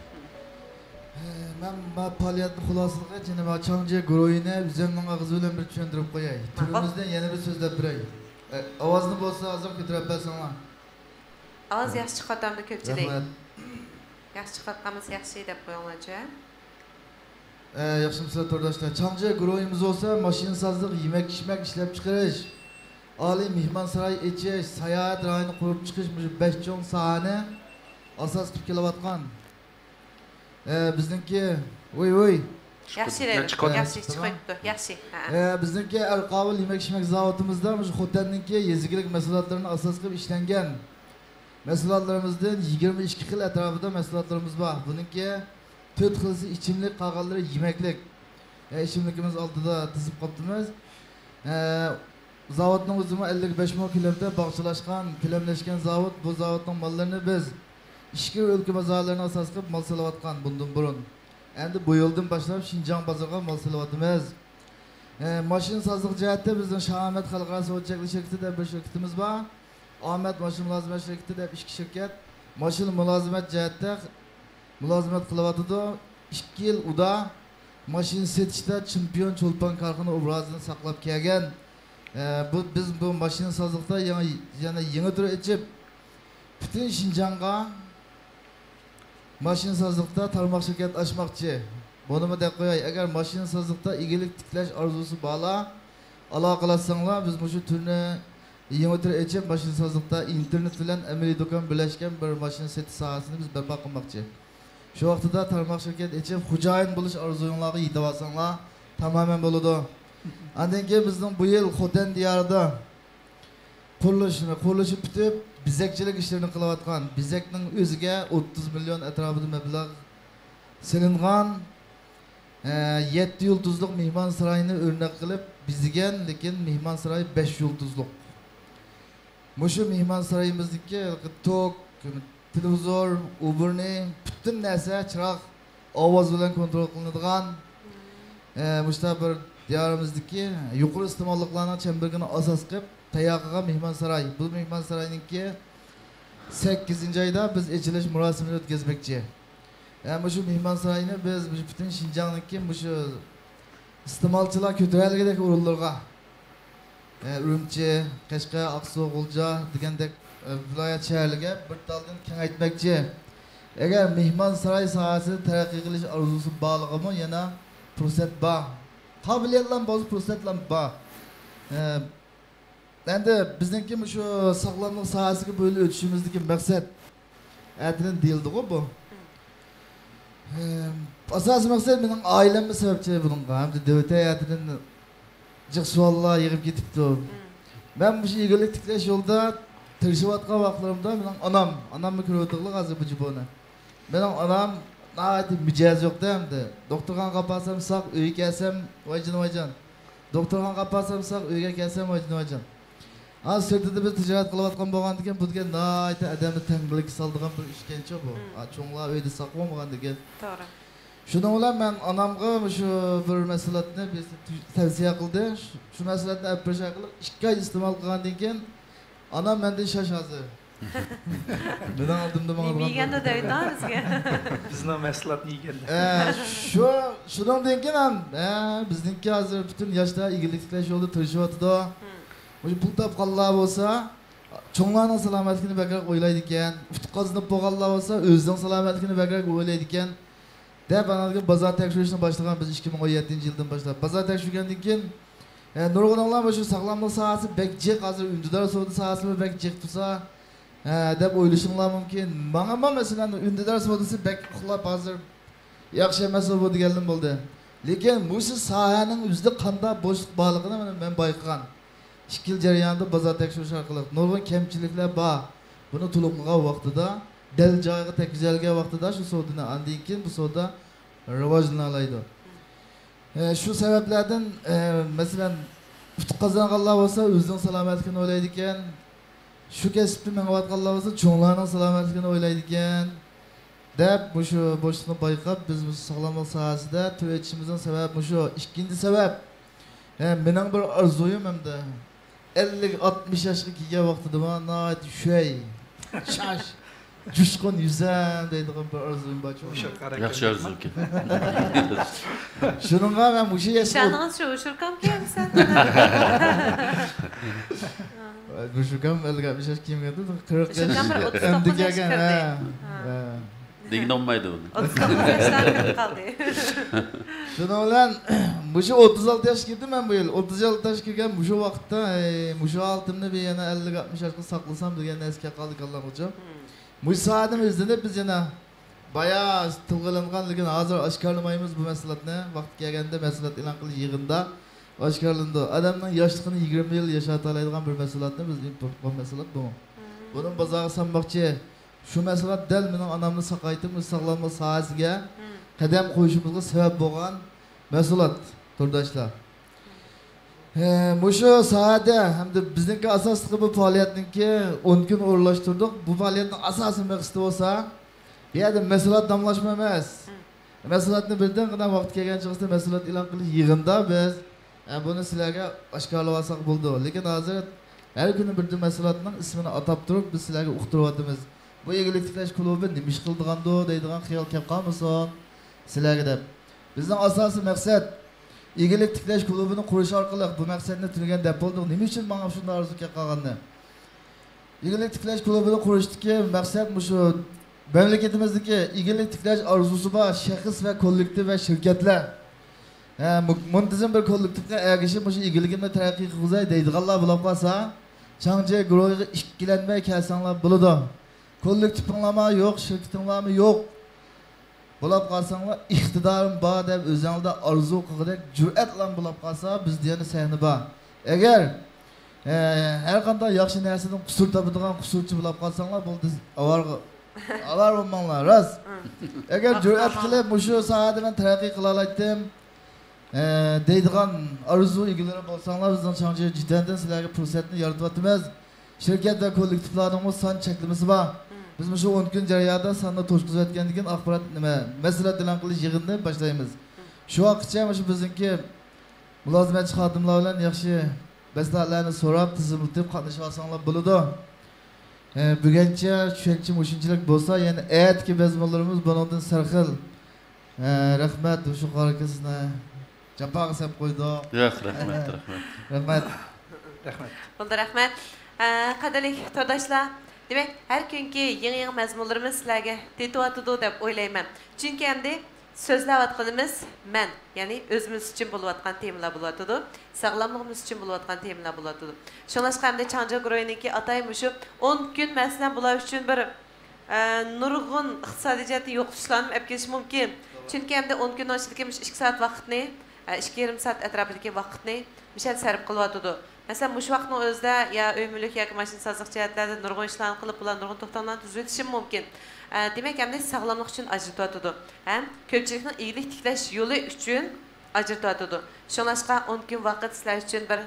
Men bu faoliyatni xulosaga Janob Changja Guroyini o'zimning og'iz bilan bir tushuntirib qo'yay. Turimizdan yana bir so'zlab beray. Ovozni bo'lsa hozir ko'tarib bersanglar. Ovoz yaxshi chiqatamdi ko'pchilik. Yaxshi chiqatganimiz yaxshi deb qo'yinglar-chi. Yaxshimisiz tordashlar. Changja Guroyimiz bo'lsa mashinasozlik, yemak-ichmak ishlab chiqarish, oliy mehmonsaroy echish, sayohat rayoni qurib chiqish 5 cho'ng sohani asos qilib kelayotgan. Bizniki voy. Yaxshi chiqibdi. Yaxshi. Bizniki Alqovul yemak-ichmak zavodimizda shu Xotanninki yezikilik mahsulotlarini asos qilib ishlangan mahsulotlarimizdan 22 xil atrofida mahsulotlarimiz bor. Buniki 4 xil ichimlik qolganlari yemaklik. İçimlikimiz oldida tizib qoptimiz. Zavodning o'zi 55 ming kilometr bog'chalashgan, ko'lamlashgan zavod. Bu zavodning mollarini biz ishki o'lka bozorlariga asos qilib mol solayotgan bundan burun. Endi bu yildan boshlab Xinjiang bozoriga mol solayotimiz. Mashinasozlik jihatda bizning Shoamat xalqaro savdo shirkatida bir shirkatimiz bor. Ahmet Mashina mulozimat shirkati deb ikki shirkat mashina mulozimat jihatda mulozimat qilyotdi. 2 yil uda mashina setishda chempion cho'lpon korxona obrazini saqlab kelgan. Biz bu mashinasozlikda yana yangi tur ichib butun Xinjiangga mashinasozlikda tarmoq shirkat ochmoqchi. Buni deb qo'yay, agar mashinasozlikda egilik tiklash orzusi borlar, aloqalashsanglar biz shu turni yengil echib mashinasozlikda internet bilan amaliy do'kon birlashgan bir mashina setish sohasini biz barpo qilmoqchi. Shu vaqtida tarmoq shirkat echib xo'jayin bo'lish orzuyinglarga yetib olsanglar tamamen bo'ladi. Andan keyin bizning bu yil Xotan diyorida qurilishi bitib, bizakchilik ishlarini qilayotgan bizakning o'ziga 30 million atrofida mablag' silingan 7 yulduzlik mehmon saroyini o'rnak qilib bizigan, lekin mehmon saroyi 5 yulduzlik. Mushu mehmon saroyimizdagi tok, televizor, o'burni, butun narsa chiroq ovoz bilan kontrol qilinadigan mushta bir diyorimizdagi yuqori iste'molliklarning chambergini asos qilib tayyoqqa mehmon saroy. Bu mehmon saroyninki 8-oyda biz ochilish marosimini o'tkazmoqchi. Mushu mehmon saroyini biz butun Shinjongdagi mushu iste'molchilar ko'taralgidek o'rinlarga Urumchi, Qashqar, Aqsu, G'ulja degandek viloyat shaharlarga bir taldan kengaytmoqchi. Agar mehmon saroy sohasini taraqqiy qilish orzusi borlig'imi yana fursat bor. Qobiliyatlar bor, fursatlar bor. Endi bizningki shu sog'lomlik sohasiga bo'lib o'tishimizdagi maqsad aytilgan deyildi-ku bu. Asosiy maqsad mening oilamga sababchi bunga. Hamda davlat hayatidan jiq savollar yig'ib ketibdi. Men bu egilik tiklash yo'lda tirishayotgan vaqtlarimda mening onamni ko'rayotganlar hozir bu jiboni. Mening onam nahayat mijoz yo'qda hamda. Doktorxonaga qapasam saq, uyga kelsam vayjon. Doktorxonaga qapasam saq, uyga kelsam vayjon. Az sirtida biz tijorat qilayotgan bo'lgandan bu degan nahayat odamni tanqilik soldigan bir ishkencha bu. Cho'nglar uyda saqlamagan degan. To'g'ri. Shuni bilan men onamga shu bir maslahatni tavsiya qildi. Shu maslahatni aprisha qilib 2 oy iste'mol qilgandan keyin onam mendan shoshadi. Mening oldimda menga yeganda deydi bizga. Bizning mahsulot yeganda. Shundan keyin ham bizningki hozir butun yoshlar egilik tiklash yo'lida tirishyapti. O'sha pul topganlar bo'lsa, cho'nglarning salomatligini bakrak o'ylaydi ekan, ufti qozinib bo'lganlar bo'lsa, o'zining salomatligini bakrak o'ylaydi ekan. Deb anaga bozor tekshirishni boshlagan biz 2017-yildan boshlab. Bozor tekshirgandan keyin nurg'unlar shu sog'lomlik sohasi bekjiq hozir undidor savdo sohasi bekjiq tursa deb o'ylashinglar mumkin. Menga masalan undidor savdosi bek uxlab hozir yaxshi emas bu deganim bo'ldi. Lekin bu sohaning o'zida qanday bo'shliq borligini men bayqagan. 2 yil jarayonida bozor tekshirish orqali nurg'un kamchiliklar bor. Buni to'liqlagan vaqtida dal joyiga tekkizilgan vaqtida shu savdoni andan keyin bu savdo rivojlanadi. Shu sabablardan masalan qozonganlar bo'lsa o'zining salomatligini o'ylaydi ekan. Shu kasbni mengayotganlar bo'lsa cho'nglarning salomatligini o'ylaydi ekan. Deb shu bo'shliqni bayqab biz bu sog'lomlik sohasida to'yatishimizning sababi shu. Ikkinchi sabab mening bir orzuyim hamda 50-60 yoshga kelgan vaqtida mana shuy shash jushqun yuzam deydigan bir orzuyim bor. Yaxshi orzu ekan. Shuningga men o'sha yoshga Shaningiz shu shirkam kiyamsan. Bu shirkam 50-60 yoshga kelganda 40 Shirkam bir 39 yoshga kirdi. Degan olmaydi uni. 39 yoshdan qoldi. Shuni bilan shu 36 yoshga kirdim men bu yil. 36 yoshga kirgan shu vaqtda shu altimni bir yana 50-60 yoshga saqlasam degan narsaga qoldik Allohga. Bu soatning o'zida biz yana bayağı tilg'ilangan, lekin hozir oshkorlamaymiz bu maslahatni. Vaqt kelganda maslahat e'lon qilish yig'inda oshkorlandi. Odamning yoshligini 20 yil yashata oladigan bir maslahatni biz import qilgan maslahat bu. Buni bozorga solmoqchi. Shu maslahat dal mening onamni saqaytib, sog'lomlik sohasiga qadam qo'yishimizga sabab bo'lgan maslahat turdoshlar. Mushu sohada hamda bizningki asosli bu faoliyatninki 10 kun o'rlashtirdik. Bu faoliyatning asosiy maqsadi bo'lsa, bu yerda maslahat damlashma emas. Maslahatni birdan vaqt kelgan chog'da maslahat e'lon qilish yig'inda biz buni sizlarga oshkorlab olsak bo'ldi. Lekin hozir har kuni birdan maslahatning ismini atab turib biz sizlarga uqtiryapmiz. Bu egilik tiklash klubi nima ish qildigando deydigan xiyol kelib qolmasin sizlarga deb. Bizning asosiy maqsad egilik tiklash klubini qurish orqali bu maqsadni tugagan deb bo'ldik. Nima uchun menga shunday orzu kelib qolgandi? Egilik tiklash klubini qurishdagi maqsad shu mamlakatimizdagi egilik tiklash orzusi bor shaxs va kollektiv va shirkatlar muntazam bir kollektivga ergishib o'sha egiligimni taraqqiy qilg'izay deydiganlar bo'lib qolsa, Changji guruhiga ikkilanmay kelsanglar bo'ladi. Kollektivinglarmi yo'q, shirkatinglarmi yo'q. Bo'lib qolsanglar, iqtidorim bor deb o'zingizda orzu qilgandek jur'at bilan bo'lib qolsa, bizda yana sahna bor. Agar har qanday yaxshi narsadan qusur topadigan qusurchi bo'lib qolsanglar, bo'ldi avar bo'lmanglar, rost. Agar jur'at qilib mushu sohada men taraqqiy qila oldim deydigan arzu egalari bo'lsanglar, bizning Changji jiddiyan sizlarga fursatni yaratib o'tamiz. Shirkat va kollektivlarning son cheklamasi bor. Biz shu 10 kun jarayonida sonni to'shqizib o'tgandan keyin axborot nima, mas'uliyat e'lon qilish yig'inini boshlaymiz. Shu vaqtgacha shu bizniki mulozimatchi xodimlar bilan yaxshi maslahatlarni so'rab, tizimlab qatnashib olsanglar bo'ladi. Buguncha tushuncha mushunchilik bo'lsa, yana aytki mezmunlarimiz bundan sarxil. Rahmat, shu qarorga sizni Japaga sep qo'ydi. Yo'q, rahmat, rahmat. Rahmat. Rahmat. Bunda rahmat. Qadrli tordashlar, demak, har kunki yangi mazmunlarimiz sizlarga tetyotidi deb o'ylayman. Chunki endi so'zlayotganimiz men, ya'ni o'zimiz uchun bo'layotgan temalar bo'layotidi, sog'lomligimiz uchun bo'layotgan temalar bo'layotidi. Shuningdek hamda Changji guruhiniki atayim shu 10 kun masalan bular uchun bir nurg'un iqtisodiyatni yo'qotishlarni olib kelish mumkin. Chunki hamda 10 kun ochilgan 2 soat vaqtni 2,5 soat atrofidagi vaqtni mishal sarf qilyotidi. Masalan, mush vaqtning o'zida ya uy mulk yoki mashina sozliq jihatlarda nurg'un ishlarni qilib, ular nurg'un to'xtamlarni tuzib o'tishi mumkin. Demak, hamda sog'lomlik uchun ajratyotidi. Ko'pchilikning iyilik tiklash yo'li uchun ajratyotidi. Shuningdek, 10 kun vaqt sizlar uchun bir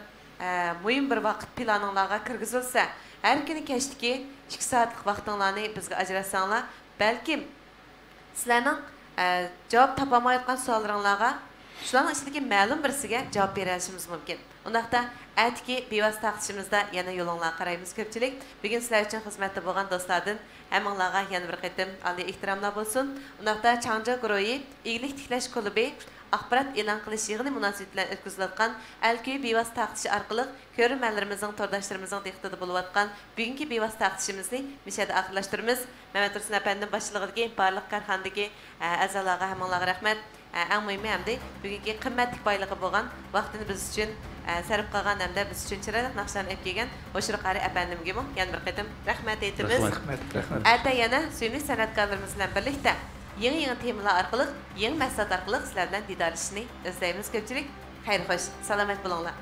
muhim bir vaqt planinglarga kirgizilsa, har kuni kechdagi 2 soatlik vaqtinglarni bizga ajratsanglar, balkim sizlarning javob topolmayotgan savollaringlarga shularning ichidagi ma'lum birisiga javob berishimiz mumkin. Undaqda aytki bevosita taqdishimizda yana yo'linglar qaraymiz ko'pchilik. Bugun sizlar uchun xizmatda bo'lgan do'stlardan hammanglarga yana bir qatim oliy ehtiromlar bo'lsin. Undaqda Changji guruhi iyilik tiklash klubi axborot e'lon qilish yig'ini munosabati bilan o'tkazilgan Alkuy bevosita taqdishi orqali ko'rmanlarimizning, tordoshlarimizning diqqatida bo'layotgan bugungi bevosita taqdishimizni mishada oxirlashtiramiz. Mehmet Tursun apanning boshchiligidagi barliq korxonadagi a'zolarga hammanglarga rahmat. Eng muhimi hamda bugungi qimmatli boyligi bo'lgan vaqtini biz uchun sarf qilgan hamda biz uchun chiroyli naqshlarni olib kelgan O'shir qari apandimga yana bir qatim rahmat aytamiz. Rahmat. Ata yana suyukli san'atkorlarimiz bilan birlikda yangi temalar orqali, yangi mahsulotlar orqali sizlar bilan didorlashishni izlaymiz ko'pchilik. Xayr xo'sh, salomat bo'linglar.